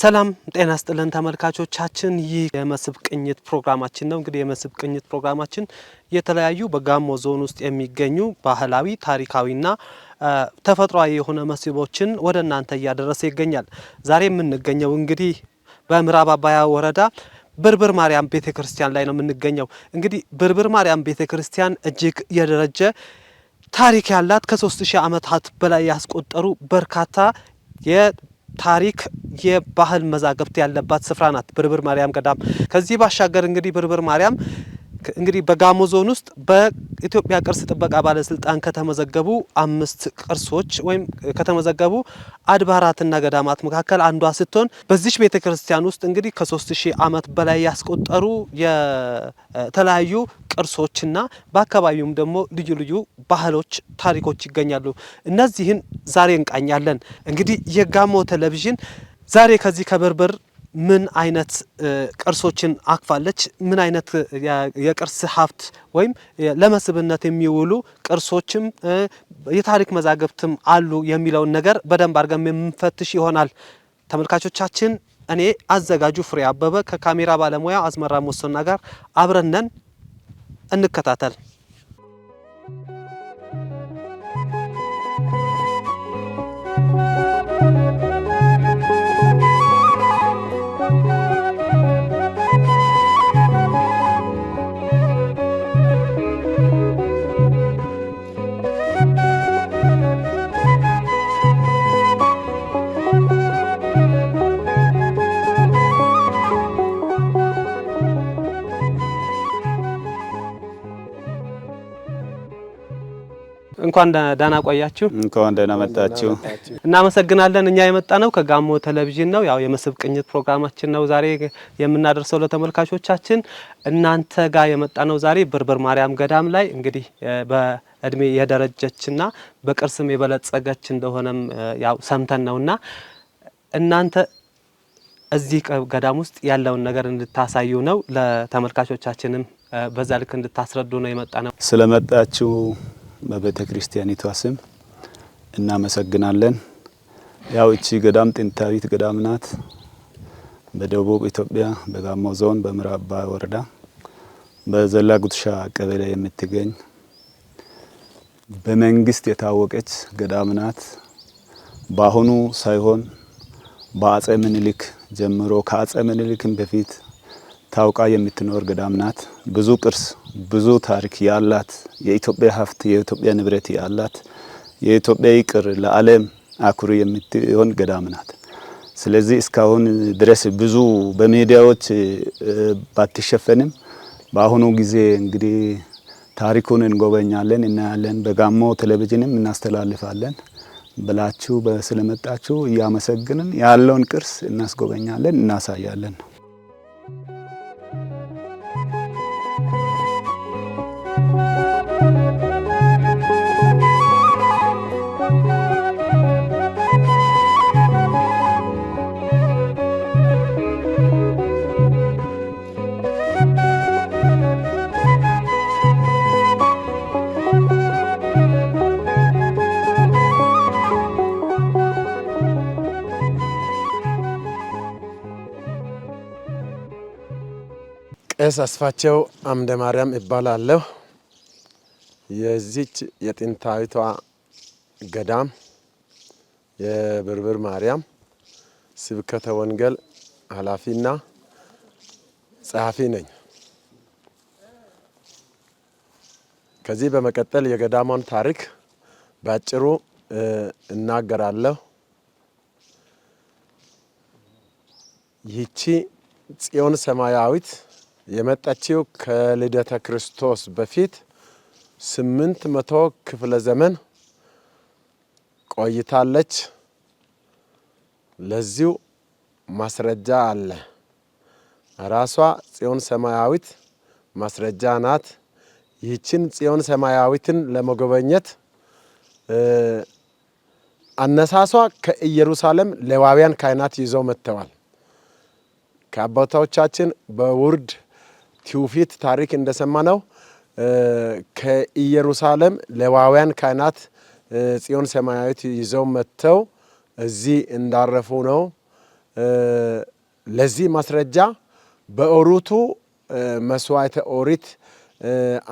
ሰላም ጤና ይስጥልን ተመልካቾቻችን ይህ የመስብ ቅኝት ፕሮግራማችን ነው። እንግዲህ የመስብ ቅኝት ፕሮግራማችን የተለያዩ በጋሞ ዞን ውስጥ የሚገኙ ባህላዊ ታሪካዊና ተፈጥሯዊ የሆነ መስቦችን ወደ እናንተ እያደረሰ ይገኛል። ዛሬ የምንገኘው እንግዲህ በምዕራብ አባያ ወረዳ ብርብር ማርያም ቤተክርስቲያን ላይ ነው የምንገኘው። እንግዲህ ብርብር ማርያም ቤተክርስቲያን እጅግ የደረጀ ታሪክ ያላት ከ3000 ዓመታት በላይ ያስቆጠሩ በርካታ ታሪክ የባህል መዛግብት ያለባት ስፍራ ናት ብርብር ማርያም ገዳም። ከዚህ ባሻገር እንግዲህ ብርብር ማርያም እንግዲህ በጋሞ ዞን ውስጥ በኢትዮጵያ ቅርስ ጥበቃ ባለስልጣን ከተመዘገቡ 5 ቅርሶች ወይም ከተመዘገቡ አድባራትና ገዳማት መካከል አንዷ ስትሆን በዚህ ቤተክርስቲያን ውስጥ እንግዲህ ከ3000 ዓመት በላይ ያስቆጠሩ የተለያዩ ቅርሶችና በአካባቢውም ደግሞ ልዩ ልዩ ባህሎች ታሪኮች ይገኛሉ። እነዚህን ዛሬ እንቃኛለን። እንግዲህ የጋሞ ቴሌቪዥን ዛሬ ከዚህ ከብርብር ምን አይነት ቅርሶችን አክፋለች፣ ምን አይነት የቅርስ ሀብት ወይም ለመስህብነት የሚውሉ ቅርሶችም የታሪክ መዛግብትም አሉ የሚለውን ነገር በደንብ አድርገን የምንፈትሽ ይሆናል። ተመልካቾቻችን እኔ አዘጋጁ ፍሬ አበበ ከካሜራ ባለሙያ አዝመራ ሞሶና ጋር አብረነን እንከታተል። እንኳን ደህና ቆያችሁ። እንኳን ደህና መጣችሁ። እናመሰግናለን። እኛ የመጣነው ከጋሞ ቴሌቪዥን ነው። ያው የመስብ ቅኝት ፕሮግራማችን ነው ዛሬ የምናደርሰው ለተመልካቾቻችን። እናንተ ጋር የመጣነው ዛሬ ብርብር ማርያም ገዳም ላይ እንግዲህ በእድሜ የደረጀችና በቅርስም የበለጸገች እንደሆነም ያው ሰምተን ነውና እናንተ እዚህ ገዳም ውስጥ ያለውን ነገር እንድታሳዩ ነው፣ ለተመልካቾቻችንም በዛ ልክ እንድታስረዱ ነው የመጣነው። ስለመጣችሁ በቤተ ክርስቲያኒቷ ስም እናመሰግናለን። ያው እቺ ገዳም ጥንታዊት ገዳም ናት። በደቡብ ኢትዮጵያ በጋሞ ዞን በምዕራብ አባያ ወረዳ በዘላ ጉትሻ ቀበሌ የምትገኝ በመንግስት የታወቀች ገዳም ናት። በአሁኑ ሳይሆን በአጼ ምኒልክ ጀምሮ ከአጼ ምኒልክም በፊት ታውቃ የምትኖር ገዳም ናት። ብዙ ቅርስ ብዙ ታሪክ ያላት የኢትዮጵያ ሀብት የኢትዮጵያ ንብረት ያላት የኢትዮጵያ ይቅር ለዓለም አኩሪ የምትሆን ገዳም ናት። ስለዚህ እስካሁን ድረስ ብዙ በሚዲያዎች ባትሸፈንም በአሁኑ ጊዜ እንግዲህ ታሪኩን እንጎበኛለን፣ እናያለን፣ በጋሞ ቴሌቪዥንም እናስተላልፋለን ብላችሁ ስለመጣችሁ እያመሰግንን ያለውን ቅርስ እናስጎበኛለን፣ እናሳያለን። ቄስ አስፋቸው አምደ ማርያም ይባላለሁ። የዚች የጥንታዊቷ ገዳም የብርብር ማርያም ስብከተ ወንጌል ኃላፊና ጸሐፊ ነኝ። ከዚህ በመቀጠል የገዳሟን ታሪክ ባጭሩ እናገራለሁ። ይህቺ ጽዮን ሰማያዊት የመጣችው ከልደተ ክርስቶስ በፊት 800 ክፍለ ዘመን ቆይታለች። ለዚሁ ማስረጃ አለ። ራሷ ጽዮን ሰማያዊት ማስረጃ ናት። ይህችን ጽዮን ሰማያዊትን ለመጎብኘት አነሳሷ ከኢየሩሳሌም ሌዋውያን ካህናት ይዘው መጥተዋል። ከአባቶቻችን በውርድ ትውፊት ታሪክ እንደሰማነው ከኢየሩሳሌም ሌዋውያን ካህናት ጽዮን ሰማያዊት ይዘው መጥተው እዚህ እንዳረፉ ነው ለዚህ ማስረጃ በኦሪቱ መስዋዕተ ኦሪት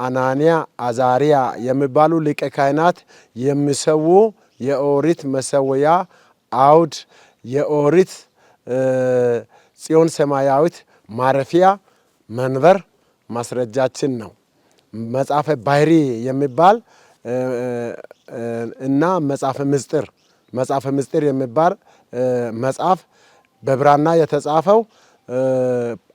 አናንያ አዛሪያ የሚባሉ ሊቀ ካህናት የሚሰዉ የኦሪት መሰወያ አውድ የኦሪት ጽዮን ሰማያዊት ማረፊያ መንበር ማስረጃችን ነው። መጽሐፈ ባሕሪ የሚባል እና መጽሐፈ ምስጢር የሚባል መጽሐፍ በብራና የተጻፈው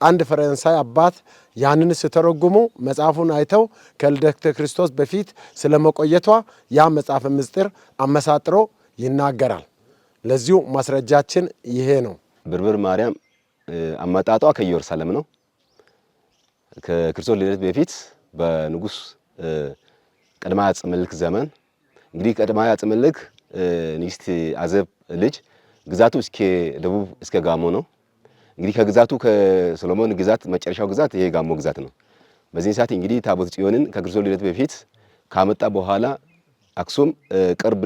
አንድ ፈረንሳይ አባት ያንን ሲተረጉሙ መጽሐፉን አይተው ከልደተ ክርስቶስ በፊት ስለመቆየቷ ያ መጽሐፈ ምስጢር አመሳጥሮ ይናገራል። ለዚሁ ማስረጃችን ይሄ ነው። ብርብር ማርያም አመጣጧ ከኢየሩሳሌም ነው። ከክርስቶስ ልደት በፊት በንጉስ ቀዳማዊ አፄ ምኒልክ ዘመን እንግዲህ ቀዳማዊ አፄ ምኒልክ ንግስት አዜብ ልጅ ግዛቱ እስከ ደቡብ እስከ ጋሞ ነው። እንግዲህ ከግዛቱ ከሰሎሞን ግዛት መጨረሻው ግዛት ይሄ ጋሞ ግዛት ነው። በዚህ ሰዓት እንግዲህ ታቦተ ጽዮንን ከክርስቶስ ልደት በፊት ካመጣ በኋላ አክሱም ቅርብ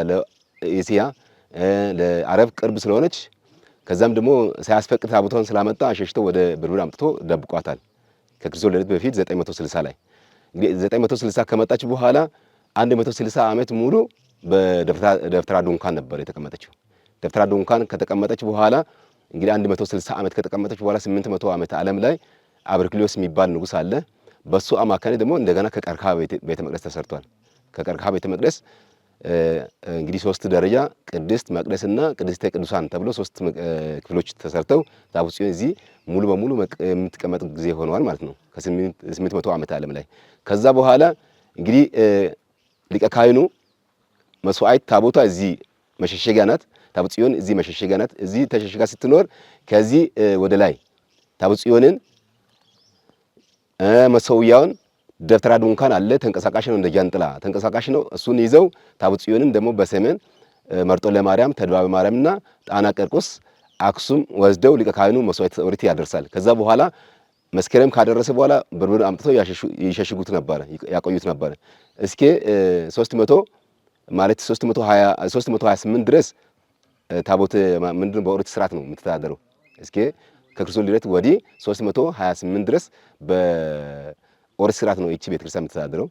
ለእስያ ለአረብ ቅርብ ስለሆነች ከዛም ደግሞ ሳያስፈቅድ ታቦቷን ስላመጣ አሸሽቶ ወደ ብርብር አምጥቶ ደብቋታል። ከክርስቶስ ልደት በፊት 960 ላይ እንግዲህ 960 ከመጣች በኋላ 160 ዓመት ሙሉ በደብተራ ድንኳን ነበር የተቀመጠችው። ደብተራ ድንኳን ከተቀመጠች በኋላ እንግዲህ 160 ዓመት ከተቀመጠች በኋላ 800 ዓመት ዓለም ላይ አብርክሊዮስ የሚባል ንጉስ አለ። በሱ አማካኝ ደግሞ እንደገና ከቀርከሃ ቤተ መቅደስ ተሰርቷል። ከቀርከሃ ቤተ መቅደስ እንግዲህ 3 ደረጃ ቅድስት መቅደስና ቅድስተ ቅዱሳን ተብሎ 3 ክፍሎች ተሰርተው ታቦተ ጽዮን እዚህ ሙሉ በሙሉ የምትቀመጥ ጊዜ ሆነዋል ማለት ነው። ከ800 ዓመት ዓለም ላይ ከዛ በኋላ እንግዲህ ሊቀ ካህኑ መስዋዕት ታቦቷ እዚህ መሸሸጊያ ናት። ታቦተ ጽዮን እዚህ መሸሸጊያ ናት። እዚህ ተሸሽጋ ስትኖር ከዚህ ወደ ላይ ታቦተ ጽዮንን መሰውያውን ደብተራ ድንኳን አለ። ተንቀሳቃሽ ነው፣ እንደ ጃንጥላ ተንቀሳቃሽ ነው። እሱን ይዘው ታቦተ ጽዮንን ደግሞ በሰሜን መርጦ ለማርያም፣ ተድባበ ማርያምና ጣና ቀርቆስ አክሱም ወስደው ሊቀ ካህኑ መስዋዕተ ኦሪት ያደርሳል። ከዛ በኋላ መስከረም ካደረሰ በኋላ ብርብር አምጥተው ይሸሽጉት ነበር፣ ያቆዩት ነበር። እስከ 300 ማለት 328 ድረስ ታቦት ምንድነው በኦሪት ስርዓት ነው የምትተዳደረው። እስከ ከክርስቶስ ልደት ወዲህ 328 ድረስ በኦሪት ስርዓት ነው ይቺ ቤተክርስቲያን የምትተዳደረው።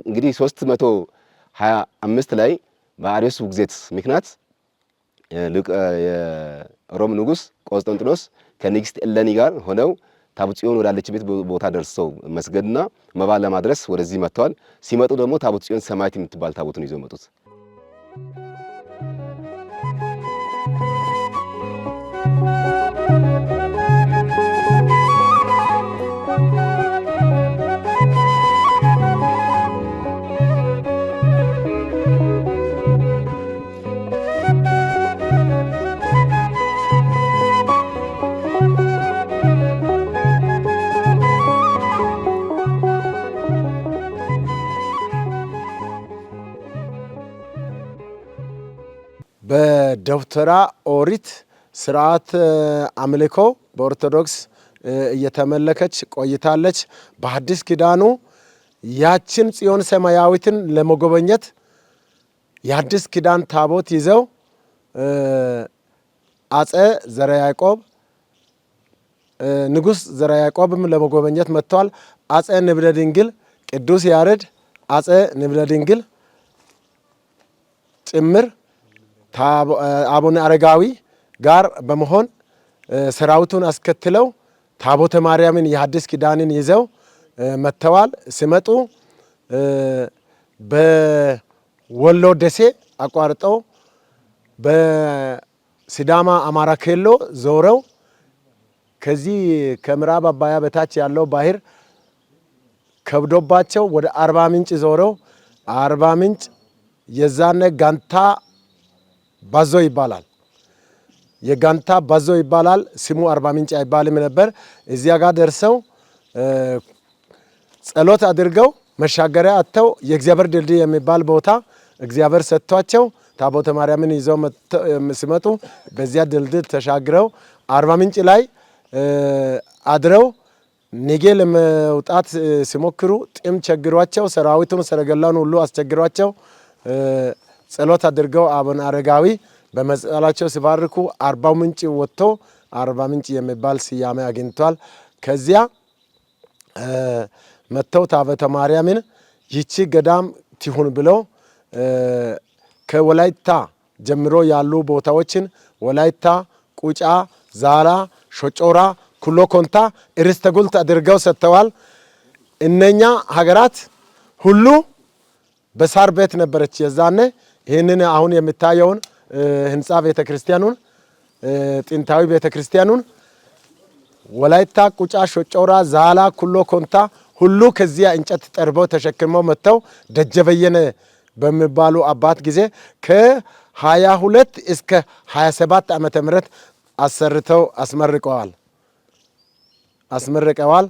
እንግዲህ 325 ላይ በአርዮስ ውግዘት ምክንያት የሮም ንጉስ ቆስጠንጢኖስ ከንግስት እሌኒ ጋር ሆነው ታቦተ ጽዮን ወዳለችበት ቦታ ደርሰው መስገድና መባ ለማድረስ ወደዚህ መጥተዋል። ሲመጡ ደግሞ ታቦተ ጽዮን ሰማያዊት የምትባል ታቦትን ይዘው መጡት። በደብተራ ኦሪት ስርዓት አምልኮ በኦርቶዶክስ እየተመለከች ቆይታለች። በሐዲስ ኪዳኑ ያችን ጽዮን ሰማያዊትን ለመጎበኘት የሐዲስ ኪዳን ታቦት ይዘው አፄ ዘርዓ ያዕቆብ ንጉስ ዘርዓ ያዕቆብም ለመጎበኘት መጥተዋል። አፄ ንብለ ድንግል፣ ቅዱስ ያሬድ፣ አፄ ንብለ ድንግል ጭምር አቡነ አረጋዊ ጋር በመሆን ሰራዊቱን አስከትለው ታቦተ ማርያምን የሐዲስ ኪዳንን ይዘው መጥተዋል። ሲመጡ በወሎ ደሴ አቋርጠው በሲዳማ አማራ ኬሎ ዞረው ከዚህ ከምዕራብ አባያ በታች ያለው ባህር ከብዶባቸው ወደ አርባ ምንጭ ዞረው አርባ ምንጭ የዛነ ጋንታ ባዞ ይባላል። የጋንታ ባዞ ይባላል። ስሙ አርባ ምንጭ አይባልም ነበር። እዚያ ጋር ደርሰው ጸሎት አድርገው መሻገሪያ አጥተው የእግዚአብሔር ድልድይ የሚባል ቦታ እግዚአብሔር ሰጥቷቸው ታቦተ ማርያምን ይዘው ሲመጡ በዚያ ድልድይ ተሻግረው አርባ ምንጭ ላይ አድረው ነገ ለመውጣት ሲሞክሩ ጥም ቸግሯቸው ሰራዊቱን ሰረገላውን ሁሉ አስቸግሯቸው ጸሎት አድርገው አቡነ አረጋዊ በመስቀላቸው ሲባርኩ አርባው ምንጭ ወጥቶ አርባ ምንጭ የሚባል ስያሜ አግኝቷል። ከዚያ መጥተው ታቦተ ማርያምን ይቺ ገዳም ትሁን ብለው ከወላይታ ጀምሮ ያሉ ቦታዎችን ወላይታ፣ ቁጫ፣ ዛላ፣ ሾጮራ፣ ኩሎ ኮንታ ርስተ ጉልት አድርገው ሰጥተዋል። እነኛ ሀገራት ሁሉ በሳር ቤት ነበረች የዛኔ። ይህንን አሁን የምታየውን ህንፃ ቤተክርስቲያኑን ጥንታዊ ቤተክርስቲያኑን ወላይታ፣ ቁጫ፣ ሾጮራ፣ ዛላ፣ ኩሎ ኮንታ ሁሉ ከዚያ እንጨት ጠርበው ተሸክመው መጥተው ደጀበየነ በሚባሉ አባት ጊዜ ከ22 እስከ 27 ዓመተ ምህረት አሰርተው አስመርቀዋል።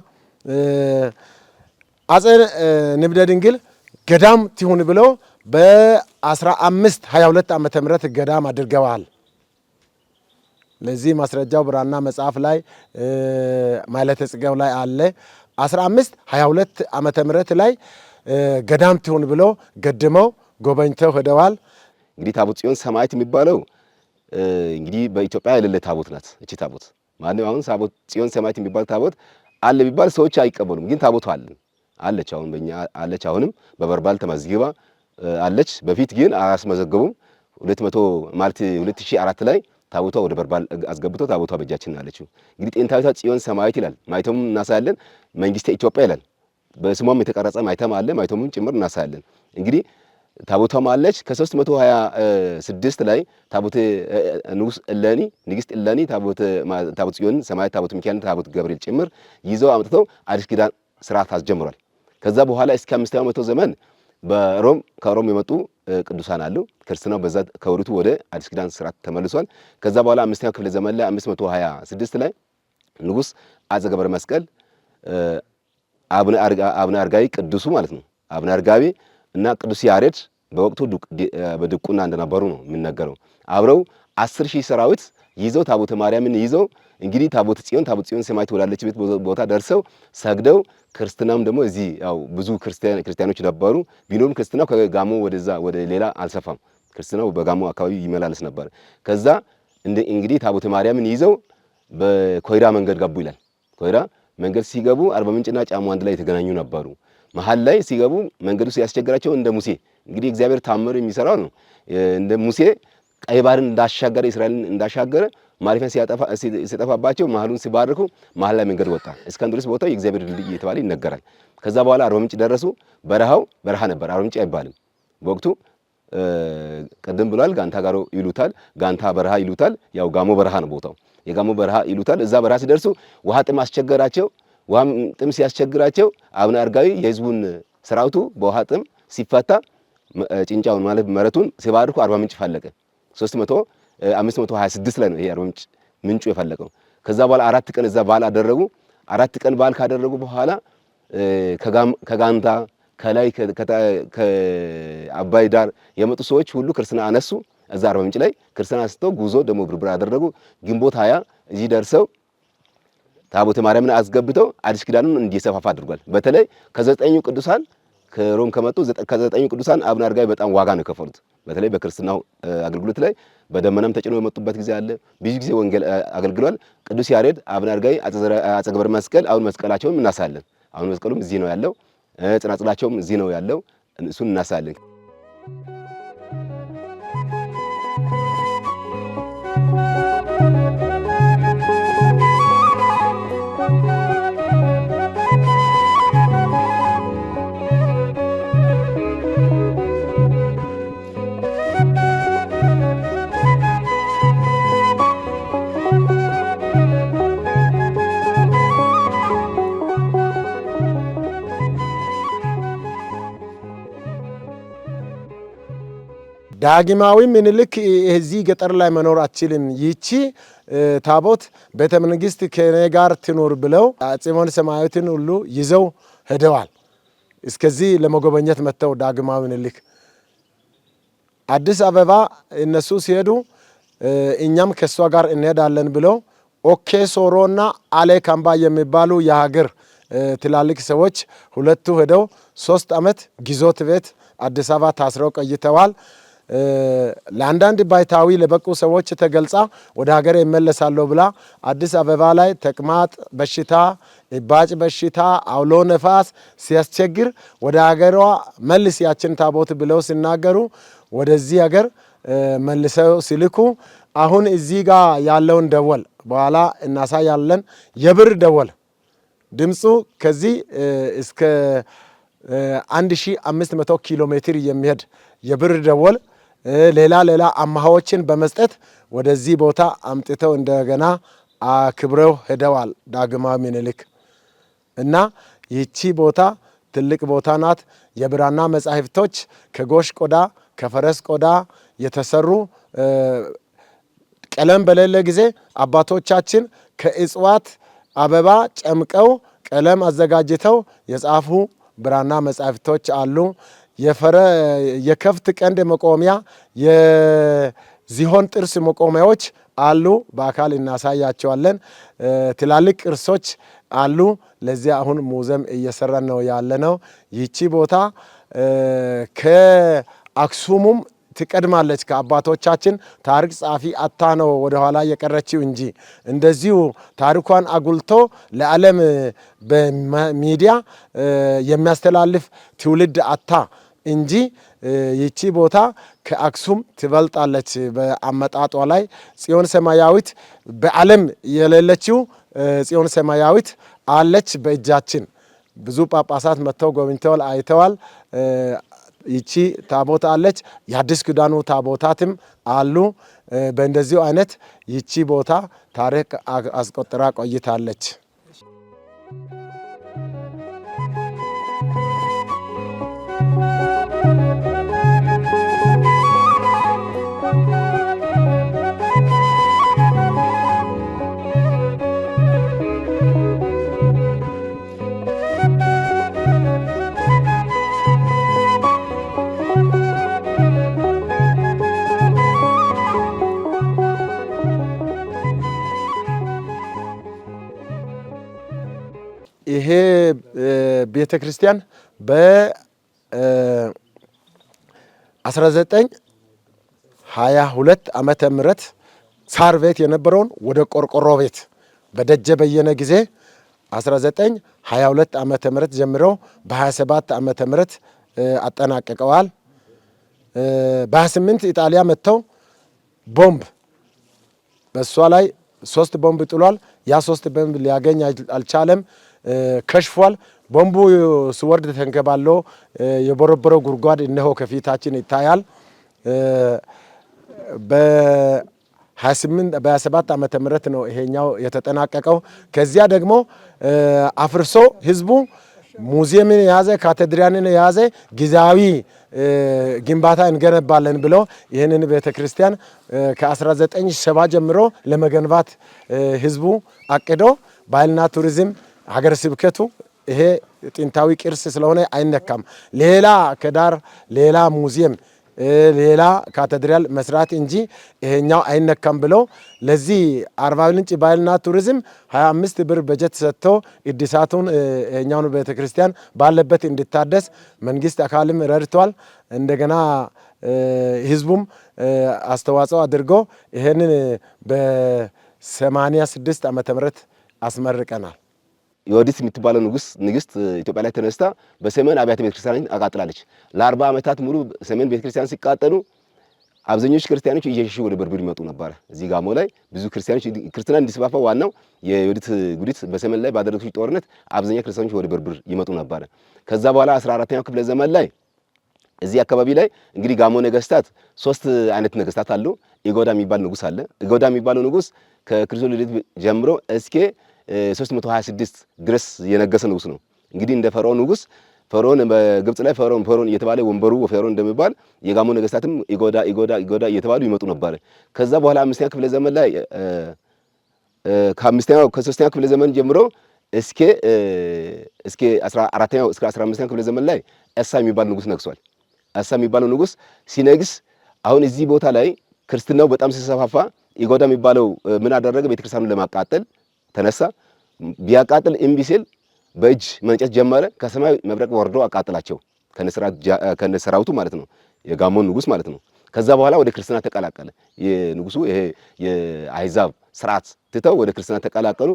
አጼ ንብደ ድንግል ገዳም ትሁን ብለው በ1522 ዓመተ ምህረት ገዳም አድርገዋል። ለዚህ ማስረጃው ብራና መጽሐፍ ላይ ማለተ ጽጌው ላይ አለ። 1522 ዓመተ ምህረት ላይ ገዳም ትሁን ብለው ገድመው ጎበኝተው ሄደዋል። እንግዲህ ታቦተ ጽዮን ሰማዕት የሚባለው እንግዲህ በኢትዮጵያ የሌለ ታቦት ናት። እቺ ታቦት ማነው አሁን ታቦተ ጽዮን ሰማዕት የሚባል ታቦት አለ ቢባል ሰዎች አይቀበሉም። ግን ታቦቱ አለች። አሁን በእኛ አለች። አሁንም በበርባል ተመዝግባ አለች። በፊት ግን አያስመዘግቡም። 2004 ላይ ታቦቷ ወደ በርባል አስገብተው ታቦቷ በእጃችን አለችው። እንግዲህ ጥንታዊቷ ጽዮን ሰማዕት ይላል። ማይተሙም እናሳያለን። መንግስተ ኢትዮጵያ ይላል። በስሟም የተቀረጸ ማይተም አለ። ማይተሙም ጭምር እናሳያለን። እንግዲህ ታቦቷም አለች። ከ326 ላይ ታቦተ ንጉስ እለኒ ንግስት እለኒ ታቦተ ጽዮን ሰማዕት ታቦተ ሚካኤል ታቦተ ገብርኤል ጭምር ይዘው አምጥተው አዲስ ኪዳን ስርዓት አስጀምሯል። ከዛ በኋላ እስከ 5ኛው መቶ ዘመን ከሮም የመጡ ቅዱሳን አሉ። ክርስትናው በዛ ከወሪቱ ወደ አዲስ ኪዳን ስርዓት ተመልሷል። ከዛ በኋላ 5ኛው ክፍለ ዘመን ላይ 526 ላይ ንጉስ አፄ ገብረ መስቀል አቡነ አርጋዊ ቅዱሱ ማለት ነው አቡነ አርጋዊ እና ቅዱስ ያሬድ በወቅቱ በድቁና እንደነበሩ ነው የሚነገረው። አብረው 10,000 ሰራዊት ይዘው ታቦተ ማርያምን ይዘው እንግዲህ ታቦተ ጽዮን ሰማዕት ወዳለችበት ቦታ ደርሰው ሰግደው ክርስትናም ደግሞ እዚህ ያው ብዙ ክርስቲያኖች ነበሩ። ቢኖርም ክርስትናው ከጋሞ ወደዛ ወደ ሌላ አልሰፋም። ክርስትናው በጋሞ አካባቢ ይመላለስ ነበር። ከዛ እንግዲህ ታቦተ ማርያምን ይዘው በኮይራ መንገድ ገቡ ይላል። ኮይራ መንገድ ሲገቡ አርባ ምንጭና ጫሞ አንድ ላይ የተገናኙ ነበሩ። መሀል ላይ ሲገቡ መንገዱ ሲያስቸግራቸው እንደ ሙሴ እንግዲህ እግዚአብሔር ታምር የሚሰራው ነው። እንደ ሙሴ ቀይ ባህርን እንዳሻገረ እስራኤልን እንዳሻገረ ማለፊያ ሲጠፋባቸው መሀሉን ሲባርኩ መሀል ላይ መንገድ ወጣ። እስከንድርስ ቦታው የእግዚአብሔር ድልድይ እየተባለ ይነገራል። ከዛ በኋላ አርባ ምንጭ ደረሱ። በረሃው በረሃ ነበር። አርባ ምንጭ አይባልም በወቅቱ ቀደም ብሏል። ጋንታ ጋሮ ይሉታል፣ ጋንታ በረሃ ይሉታል። ያው ጋሞ በረሃ ነው ቦታው፣ የጋሞ በረሃ ይሉታል። እዛ በረሃ ሲደርሱ ውሃ ጥም አስቸገራቸው። ውሃ ጥም ሲያስቸግራቸው አቡነ አረጋዊ የህዝቡን ሰራዊቱ በውሃ ጥም ሲፈታ ጭንጫውን ማለት መሬቱን ሲባርኩ አርባ ምንጭ ፈለቀ። 526 ላይ ነው ይሄ አርባ ምንጭ ምንጩ የፈለቀው። ከዛ በኋላ 4 ቀን እዛ በዓል አደረጉ። 4 ቀን በዓል ካደረጉ በኋላ ከጋንታ ከላይ ከአባይ ዳር የመጡ ሰዎች ሁሉ ክርስትና አነሱ። እዛ አርባ ምንጭ ላይ ክርስትና አንስተው ጉዞ ደግሞ ብርብር አደረጉ። ግንቦት 20 እዚህ ደርሰው ታቦተ ማርያምን አስገብተው አዲስ ኪዳኑን እንዲሰፋፋ አድርጓል። በተለይ ከ9ኙ ቅዱሳን ከሮም ከመጡ ከ9ኙ ቅዱሳን አቡነ አረጋዊ በጣም ዋጋ ነው የከፈሉት። በተለይ በክርስትናው አገልግሎት ላይ በደመናም ተጭኖ የመጡበት ጊዜ አለ። ብዙ ጊዜ ወንጌል አገልግሏል። ቅዱስ ያሬድ፣ አቡነ አረጋዊ፣ አፄ ገብረ መስቀል አሁን መስቀላቸውን እናሳለን። አሁን መስቀሉም እዚህ ነው ያለው። ጽናጽላቸውም እዚህ ነው ያለው። እሱን እናሳለን። ዳግማዊ ምኒልክ እዚህ ገጠር ላይ መኖር አትችልም፣ ይቺ ታቦት ቤተ መንግስት ከኔ ጋር ትኖር ብለው ጽዮን ሰማያዊትን ሁሉ ይዘው ሄደዋል። እስከዚህ ለመጎበኘት መጥተው ዳግማዊ ምኒልክ አዲስ አበባ እነሱ ሲሄዱ እኛም ከሷ ጋር እንሄዳለን ብለው ኦኬ ሶሮና አሌ ካምባ የሚባሉ የሀገር ትላልቅ ሰዎች ሁለቱ ሄደው 3 ዓመት ግዞት ቤት አዲስ አበባ ታስረው ቆይተዋል። ለአንዳንድ ባይታዊ ለበቁ ሰዎች ተገልጻ ወደ ሀገር ይመለሳለሁ ብላ አዲስ አበባ ላይ ተቅማጥ በሽታ፣ እባጭ በሽታ፣ አውሎ ነፋስ ሲያስቸግር ወደ ሀገሯ መልስ ያችን ታቦት ብለው ሲናገሩ ወደዚህ ሀገር መልሰው ሲልኩ አሁን እዚህ ጋር ያለውን ደወል በኋላ እናሳያለን። የብር ደወል ድምፁ ከዚህ እስከ 1500 ኪሎ ሜትር የሚሄድ የብር ደወል ሌላ አማሃዎችን በመስጠት ወደዚህ ቦታ አምጥተው እንደገና አክብረው ሄደዋል ዳግማዊ ምኒልክ። እና ይቺ ቦታ ትልቅ ቦታ ናት። የብራና መጻሕፍቶች ከጎሽ ቆዳ ከፈረስ ቆዳ የተሰሩ ቀለም በሌለ ጊዜ አባቶቻችን ከእጽዋት አበባ ጨምቀው ቀለም አዘጋጅተው የጻፉ ብራና መጻሕፍቶች አሉ። የከፍት ቀንድ መቆሚያ፣ የዝሆን ጥርስ መቆሚያዎች አሉ። በአካል እናሳያቸዋለን። ትላልቅ ቅርሶች አሉ። ለዚህ አሁን ሙዚየም እየሰራን ነው ያለነው። ይቺ ቦታ ከአክሱሙም ትቀድማለች። ከአባቶቻችን ታሪክ ጻፊ አታ ነው ወደ ኋላ የቀረችው እንጂ እንደዚሁ ታሪኳን አጉልቶ ለዓለም በሚዲያ የሚያስተላልፍ ትውልድ አታ እንጂ ይቺ ቦታ ከአክሱም ትበልጣለች በአመጣጧ ላይ። ጽዮን ሰማያዊት በዓለም የሌለችው ጽዮን ሰማያዊት አለች በእጃችን። ብዙ ጳጳሳት መጥተው ጎብኝተዋል፣ አይተዋል። ይቺ ታቦት አለች። የአዲስ ኪዳኑ ታቦታትም አሉ። በእንደዚሁ አይነት ይቺ ቦታ ታሪክ አስቆጥራ ቆይታለች። ይሄ ቤተ ክርስቲያን በ1922 ዓመተ ምህረት ሳር ቤት የነበረውን ወደ ቆርቆሮ ቤት በደጀ በየነ ጊዜ 1922 ዓመተ ምህረት ጀምሮ በ27 ዓመተ ምህረት አጠናቀቀዋል። በ28 ኢጣሊያ መጥተው ቦምብ በእሷ ላይ 3 ቦምብ ጥሏል። ያ 3 ቦምብ ሊያገኝ አልቻለም፣ ከሽፏል። ቦምቡ ሲወርድ ተንከባሎ የቦረቦረው ጉድጓድ እነሆ ከፊታችን ይታያል። በ27 ዓመተ ምህረት ነው ይሄኛው የተጠናቀቀው። ከዚያ ደግሞ አፍርሶ ህዝቡ ሙዚየምን የያዘ ካቴድራልን የያዘ ጊዜያዊ ግንባታ እንገነባለን ብሎ ይህንን ቤተክርስቲያን ከ1970 ጀምሮ ለመገንባት ህዝቡ አቅዶ ባህልና ቱሪዝም ሀገረ ስብከቱ ይሄ ጥንታዊ ቅርስ ስለሆነ አይነካም፣ ሌላ ከዳር ሌላ ሙዚየም ሌላ ካቴድራል መስራት እንጂ ይሄኛው አይነካም ብሎ ለዚህ አርባ ምንጭ ባህልና ቱሪዝም 25 ብር በጀት ሰጥቶ እድሳቱን ይሄኛውን ቤተክርስቲያን ባለበት እንዲታደስ መንግስት አካልም ረድቷል። እንደገና ህዝቡም አስተዋጽኦ አድርጎ ይሄንን በ86 ዓመተ ምህረት አስመርቀናል። ዮዲት የምትባለው ንግስት ኢትዮጵያ ላይ ተነስታ በሰሜን አብያተ ቤተክርስቲያናት አቃጥላለች። ለ40 ዓመታት ሙሉ ሰሜን ቤተክርስቲያን ሲቃጠሉ አብዛኞቹ ክርስቲያኖች እየሸሹ ወደ በርበር ይመጡ ነበር። እዚህ ጋሞ ላይ ብዙ ክርስቲያኖች ክርስትና እንዲስፋፋ ዋናው የዮዲት ጉዲት በሰሜን ላይ ባደረገችው ጦርነት አብዛኛ ክርስቲያኖች ወደ በርበር ይመጡ ነበር። ከዛ በኋላ 14ኛው ክፍለ ዘመን ላይ እዚህ አካባቢ ላይ እንግዲህ ጋሞ ነገስታት 3 አይነት ነገስታት አሉ። ኢጎዳ የሚባል ንጉስ አለ። ኢጎዳ የሚባለው ንጉስ ከክርስቶስ ልደት ጀምሮ እስከ 326 ድረስ የነገሰ ንጉስ ነው። እንግዲህ እንደ ፈርዖን ንጉስ ፈርዖን በግብጽ ላይ ፈርዖን እየተባለ ወንበሩ ፈርዖን እንደሚባል የጋሞ ነገስታትም ኢጎዳ እየተባሉ ይመጡ ነበር። ከዛ በኋላ 5ኛ ክፍለ ዘመን ላይ ከ3ኛው ክፍለ ዘመን ጀምሮ እስከ 14ኛው እስከ 15ኛው ክፍለ ዘመን ላይ እሳ የሚባል ንጉስ ነግሷል። እሳ የሚባለው ንጉስ ሲነግስ አሁን እዚህ ቦታ ላይ ክርስትናው በጣም ሲሰፋፋ ኢጎዳ የሚባለው ምን አደረገ? ቤተክርስቲያኑን ለማቃጠል ተነሳ። ቢያቃጥል እምቢ ሲል በእጅ መንጨት ጀመረ። ከሰማይ መብረቅ ወርዶ አቃጠላቸው ከነሰራዊቱ ማለት ነው፣ የጋሞን ንጉስ ማለት ነው። ከዛ በኋላ ወደ ክርስትና ተቀላቀለ። የንጉሱ ይሄ የአይዛብ ስርዓት ትተው ወደ ክርስትና ተቀላቀሉ።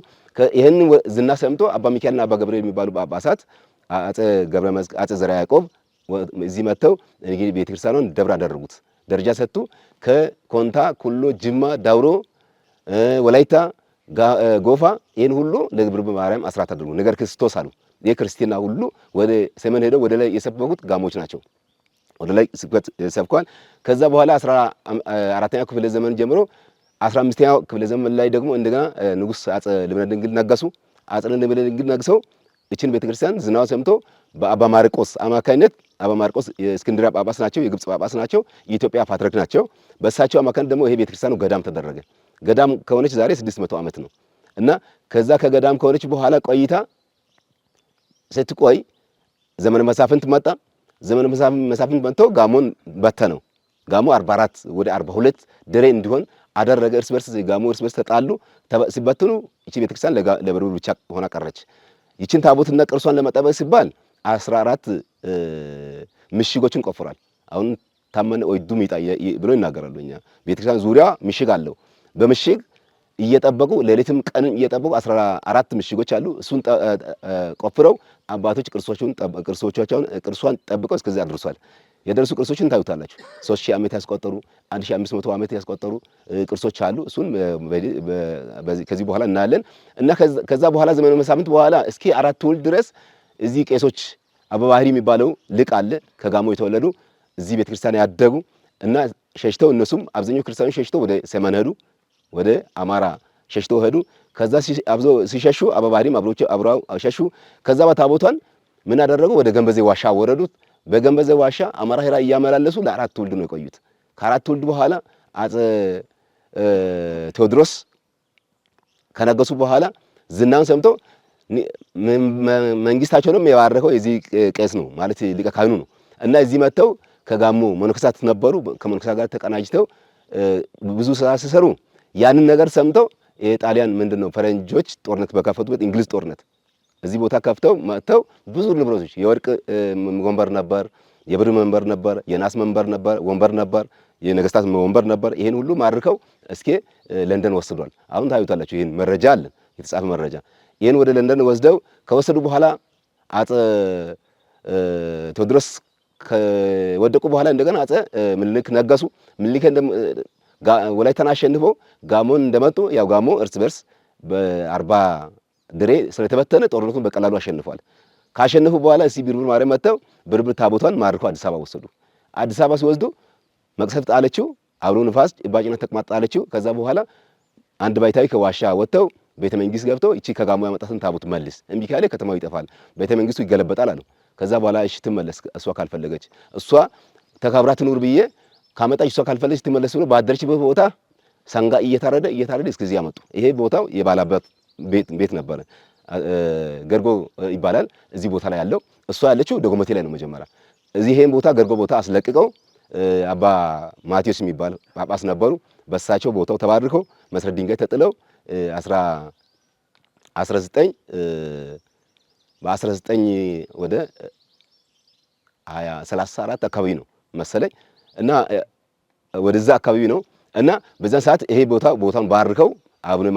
ይሄን ዝና ሰምቶ አባ ሚካኤልና አባ ገብርኤል የሚባሉ ጳጳሳት አጼ ዘርዓ ያዕቆብ እዚህ መጥተው እንግዲህ ቤተክርስቲያኑን ደብር አደረጉት፣ ደረጃ ሰጡ። ከኮንታ፣ ኩሎ፣ ጅማ፣ ዳውሮ፣ ወላይታ፣ ጎፋ ይሄን ሁሉ ለግብረ ማርያም አስራት አድርጉ ነገር ክርስቶስ አሉ። የክርስቲና ሁሉ ወደ ሰሜን ሄደው ወደ ላይ የሰበኩት ጋሞች ናቸው። ወደ ላይ ስብከት ሰብኳል። ከዛ በኋላ 14ኛው ክፍለ ዘመን ጀምሮ 15ኛው ክፍለ ዘመን ላይ ደግሞ እንደገና ንጉስ አጼ ልብነ ድንግል ነገሱ። አጼ ልብነ ድንግል ነገሰው እቺን ቤተክርስቲያን ዝናው ሰምቶ በአባ ማርቆስ አማካኝነት አባ ማርቆስ የእስክንድርያ ጳጳስ ናቸው፣ የግብጽ ጳጳስ ናቸው፣ የኢትዮጵያ ፓትርያርክ ናቸው። በእሳቸው አማካኝነት ደግሞ ይሄ ቤተክርስቲያኑ ገዳም ተደረገ። ገዳም ከሆነች ዛሬ 600 ዓመት ነው እና ከዛ ከገዳም ከሆነች በኋላ ቆይታ ስትቆይ ዘመነ መሳፍንት መጣ። ዘመነ መሳፍንት መጥቶ ጋሞን በተነው። ጋሞ 44 ወደ 42 ድሬ እንዲሆን አደረገ። እርስ በርስ ጋሞ እርስ በርስ ተጣሉ። ሲበትኑ እቺ ቤተክርስቲያን ለበርበሩ ብቻ ሆና ቀረች። ይችን ታቦትና ቅርሷን ለመጠበቅ ሲባል 14 ምሽጎችን ቆፍሯል። አሁን ታመነ ወይዱ ሚጣ ብሎ ይናገራሉ። እኛ ቤተክርስቲያን ዙሪያ ምሽግ አለው። በምሽግ እየጠበቁ ሌሊትም ቀንም እየጠበቁ 14 ምሽጎች አሉ። እሱን ቆፍረው አባቶች ቅርሷን ጠብቀው እስከዚህ አድርሷል። የደረሱ ቅርሶችን ታዩታላችሁ። 3000 ዓመት ያስቆጠሩ 1500 ዓመት ያስቆጠሩ ቅርሶች አሉ። እሱን ከዚህ በኋላ እናያለን እና ከዛ በኋላ ዘመነ መሳፍንት በኋላ እስኪ 4 ትውልድ ድረስ እዚህ ቄሶች አበባህሪ የሚባለው ልቅ አለ። ከጋሞ የተወለዱ እዚህ ቤተክርስቲያን ያደጉ እና ሸሽተው እነሱም አብዛኛው ክርስቲያኖች ሸሽተው ወደ ሰሜን ሄዱ፣ ወደ አማራ ሸሽተው ሄዱ። ከዛ ሲሸሹ አበባህሪም አብረው ሸሹ። ከዛ በታቦቷን ምን አደረጉ? ወደ ገንበዜ ዋሻ ወረዱት። በገንበዜ ዋሻ አማራ ሄራ እያመላለሱ ለ4 ትውልድ ነው የቆዩት። ከ4 ትውልድ በኋላ አጼ ቴዎድሮስ ከነገሱ በኋላ ዝናን ሰምተው መንግስታቸውንም የባረከው የዚህ ቄስ ነው ማለት ሊቀ ካህኑ ነው እና እዚህ መጥተው ከጋሞ መነኮሳት ነበሩ። ከመነኮሳት ጋር ተቀናጅተው ብዙ ስራ ሲሰሩ ያንን ነገር ሰምተው የጣሊያን ምንድነው ፈረንጆች ጦርነት በከፈቱበት እንግሊዝ ጦርነት እዚህ ቦታ ከፍተው መጥተው ብዙ ንብረቶች የወርቅ ወንበር ነበር፣ የብር ወንበር ነበር፣ የናስ ወንበር ነበር፣ ወንበር ነበር፣ የነገስታት ወንበር ነበር። ይሄን ሁሉ ማርከው እስከ ለንደን ወስዷል። አሁን ታዩታላችሁ። ይሄን መረጃ አለ፣ የተጻፈ መረጃ። ይሄን ወደ ለንደን ወስደው ከወሰዱ በኋላ አጼ ቴዎድሮስ ከወደቁ በኋላ እንደገና አጼ ምኒልክ ነገሱ። ምኒልክ ወላይታን አሸንፈው ጋሞን እንደመጡ ያው ጋሞ እርስ በርስ በ40 ድሬ ስለተበተነ ጦርነቱን በቀላሉ አሸንፏል። ካሸነፉ በኋላ እዚህ ብርብር ማርያም መጥተው ብርብር ታቦቷን ማርከው አዲስ አበባ ወሰዱ። አዲስ አበባ ሲወስዱ መቅሰፍት ጣለችው፣ አውሎ ንፋስ እባጭና ተቅማጥ ጣለችው። ከዛ በኋላ አንድ ባይታዊ ከዋሻ ወጥተው ቤተ መንግስት ገብተው እቺ ከጋሞ ያመጣትን ታቦት መልስ፣ እምቢ ካለ ከተማው ይጠፋል፣ ቤተ መንግስቱ ይገለበጣል አሉ። ከዛ በኋላ እሺ ትመለስ እሷ ካልፈለገች፣ እሷ ተከብራ ትኑር ብዬ ካመጣች እሷ ካልፈለገች ትመለስ ብሎ ባደረችበት ቦታ ሰንጋ እየታረደ እስከዚህ ያመጡ። ይሄ ቦታው የባላባት ቤት ነበረ፣ ገርጎ ይባላል። እዚህ ቦታ ላይ ያለው እሷ ያለችው ደጎመቴ ላይ ነው መጀመሪያ። እዚህ ይሄን ቦታ ገርጎ ቦታ አስለቅቀው አባ ማቴዎስ የሚባል ጳጳስ ነበሩ። በሳቸው ቦታው ተባርከው መሰረት ድንጋይ ተጥለው 19 ወደ 34 አካባቢ ነው መሰለኝ እና ወደዛ አካባቢ ነው እና በዛን ሰዓት ይሄ ቦታውን ባርከው አቡነ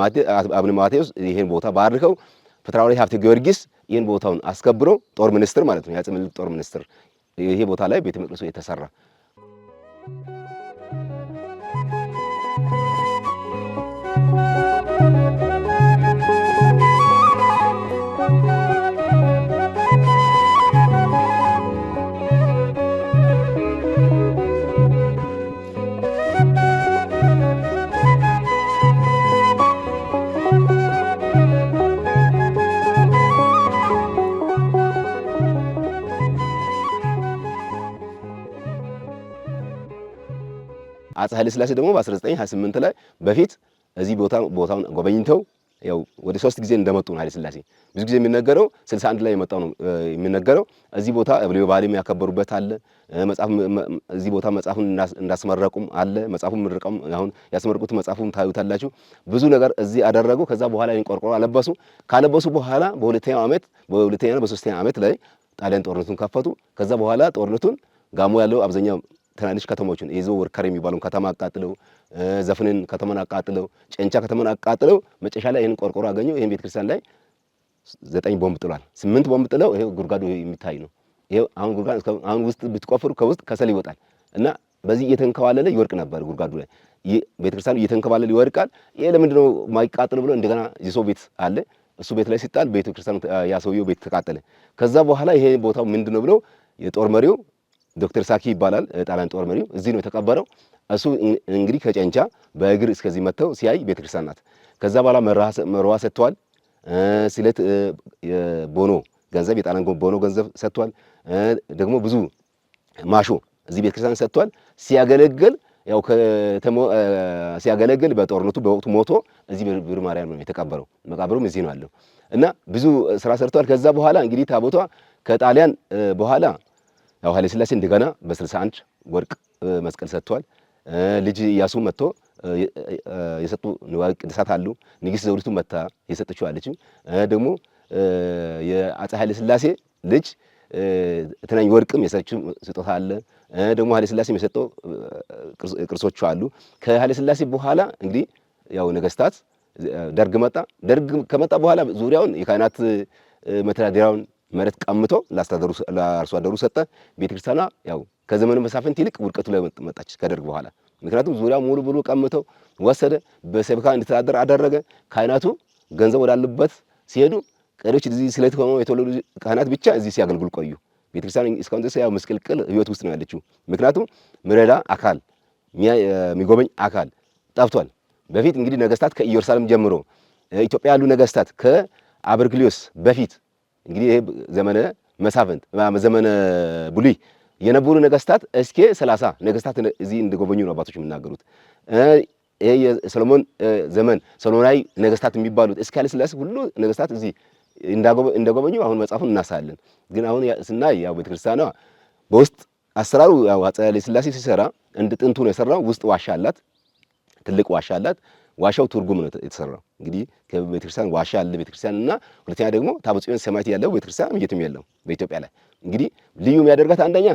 ማቴዎስ ይሄን ቦታ ባርከው ፊታውራሪ ሀብተ ጊዮርጊስ ይሄን ቦታውን አስከብሮ ጦር ሚኒስትር ማለት ነው፣ የአፄ ምኒልክ ጦር ሚኒስትር ይሄ ቦታ ላይ ቤተ መቅደሱ የተሰራ። አፄ ኃይለ ሥላሴ ደግሞ በ1928 ላይ በፊት እዚህ ቦታውን ጎበኝተው ያው ወደ 3 ጊዜ እንደመጡ ነው ኃይለ ሥላሴ። ብዙ ጊዜ የሚነገረው 61 ላይ የመጣው ነው የሚነገረው። እዚህ ቦታ እብሌ ባሌም ያከበሩበት አለ። እዚህ ቦታ መጽሐፉን እንዳስመረቁም አለ። መጽሐፉን ምርቀም አሁን ያስመረቁት መጽሐፉን ታዩታላችሁ። ብዙ ነገር እዚህ አደረጉ። ከዛ በኋላ ቆርቆሮ አለበሱ። ካለበሱ በኋላ በሁለተኛው በሶስተኛው ዓመት ላይ ጣሊያን ጦርነቱን ከፈቱ። ከዛ በኋላ ጦርነቱን ጋሞ ያለው አብዛኛው ትናንሽ ከተሞችን ይዞ ወርከር የሚባለውን ከተማ አቃጥለው ዘፍንን ከተማን አቃጥለው ጨንቻ ከተማን አቃጥለው መጨረሻ ላይ ይሄን ቆርቆሮ አገኘው። ይሄን ቤተክርስቲያን ላይ 9 ቦምብ ጥሏል። 8 ቦምብ ጥለው ይሄ ጉድጓዱ የሚታይ ነው። ይሄ አሁን ጉድጓድ አሁን ውስጥ ብትቆፍሩ ከውስጥ ከሰል ይወጣል እና በዚህ እየተንከባለለ ይወርቅ ነበር ጉድጓዱ ላይ። ይሄ ቤተክርስቲያኑ እየተንከባለለ ይወርቃል። ይሄ ለምንድነው ማይቃጠል ብሎ እንደገና የሰው ቤት አለ እሱ ቤት ላይ ሲጣል ቤተክርስቲያኑ ያሰውየው ቤት ተቃጠለ። ከዛ በኋላ ይሄ ቦታው ምንድነው ብለው የጦር መሪው ዶክተር ሳኪ ይባላል ጣሊያን ጦር መሪው እዚህ ነው የተቀበረው። እሱ እንግዲህ ከጨንቻ በእግር እስከዚህ መተው ሲያይ ቤተክርስቲያን ናት። ከዛ በኋላ መርዋ ሰጥቷል። ስለት ቦኖ ገንዘብ የጣሊያን ቦኖ ገንዘብ ሰጥቷል። ደግሞ ብዙ ማሾ እዚህ ቤተክርስቲያን ሰጥቷል። ሲያገለግል ያው ሲያገለግል በጦርነቱ በወቅቱ ሞቶ እዚህ ብር ማርያም ነው የተቀበረው። መቃብሩም እዚህ ነው ያለው እና ብዙ ስራ ሰርቷል። ከዛ በኋላ እንግዲህ ታቦቷ ከጣሊያን በኋላ ያው ኃይለ ሥላሴ እንደገና በ61 ወርቅ መስቀል ሰጥቷል። ልጅ ኢያሱ መጥቶ የሰጡ ንዋየ ቅድሳት አሉ። ንግሥት ዘውዲቱ መታ የሰጠችው አለች። ደግሞ የአፄ ኃይለ ሥላሴ ልጅ ተናኝ ወርቅም የሰጠችው ስጦታ አለ። ደግሞ ኃይለ ሥላሴም የሰጠው ቅርሶቹ አሉ። ከኃይለ ሥላሴ በኋላ እንግዲህ ያው ነገስታት ደርግ መጣ። ደርግ ከመጣ በኋላ ዙሪያውን የካህናት መተዳደሪያውን መሬት ቀምቶ ለአርሶ አደሩ ሰጠ። ቤተክርስቲያኗ ያው ከዘመኑ መሳፍንት ይልቅ ውድቀቱ ላይ መጣች ከደርግ በኋላ። ምክንያቱም ዙሪያው ሙሉ ብሉ ቀምቶ ወሰደ። በሰብካ እንድትተዳደር አደረገ። ካህናቱ ገንዘብ ወዳሉበት ሲሄዱ ቀሪዎች እዚህ ስለተሆኑ የተወለዱ ካህናት ብቻ እዚህ ሲያገልግሉ ቆዩ። ቤተክርስቲያን እስካሁን ድረስ ያው መስቀልቅል ህይወት ውስጥ ነው ያለችው። ምክንያቱም ምረዳ አካል የሚጎበኝ አካል ጠፍቷል። በፊት እንግዲህ ነገስታት ከኢየሩሳሌም ጀምሮ ኢትዮጵያ ያሉ ነገስታት ከአበርክሊዮስ በፊት እንግዲህ ይሄ ዘመነ መሳፍንት ዘመነ ብሉይ የነበሩ ነገስታት እስከ 30 ነገስታት እዚህ እንደጎበኙ ነው አባቶች የሚናገሩት። ይሄ የሰሎሞን ዘመን ሰሎሞናዊ ነገስታት የሚባሉት እስከ ኃይለ ሥላሴ ሁሉ ነገስታት እዚህ እንደጎበኙ አሁን መጽሐፉን እናሳለን። ግን አሁን ስናይ ያው ቤተክርስቲያኗ በውስጥ አሰራሩ ያው አፄ ኃይለ ሥላሴ ሲሰራ እንደ ጥንቱ ነው የሰራው። ውስጥ ዋሻ አላት፣ ትልቅ ዋሻ አላት። ዋሻው ትርጉም ነው የተሰራው። እንግዲህ ከቤተክርስቲያን ዋሻ አለ ቤተክርስቲያን እና ሁለተኛ ደግሞ ታቦተ ጽዮን ሰማዕት ያለው ቤተክርስቲያን የትም የለም በኢትዮጵያ ላይ። እንግዲህ ልዩ የሚያደርጋት አንደኛ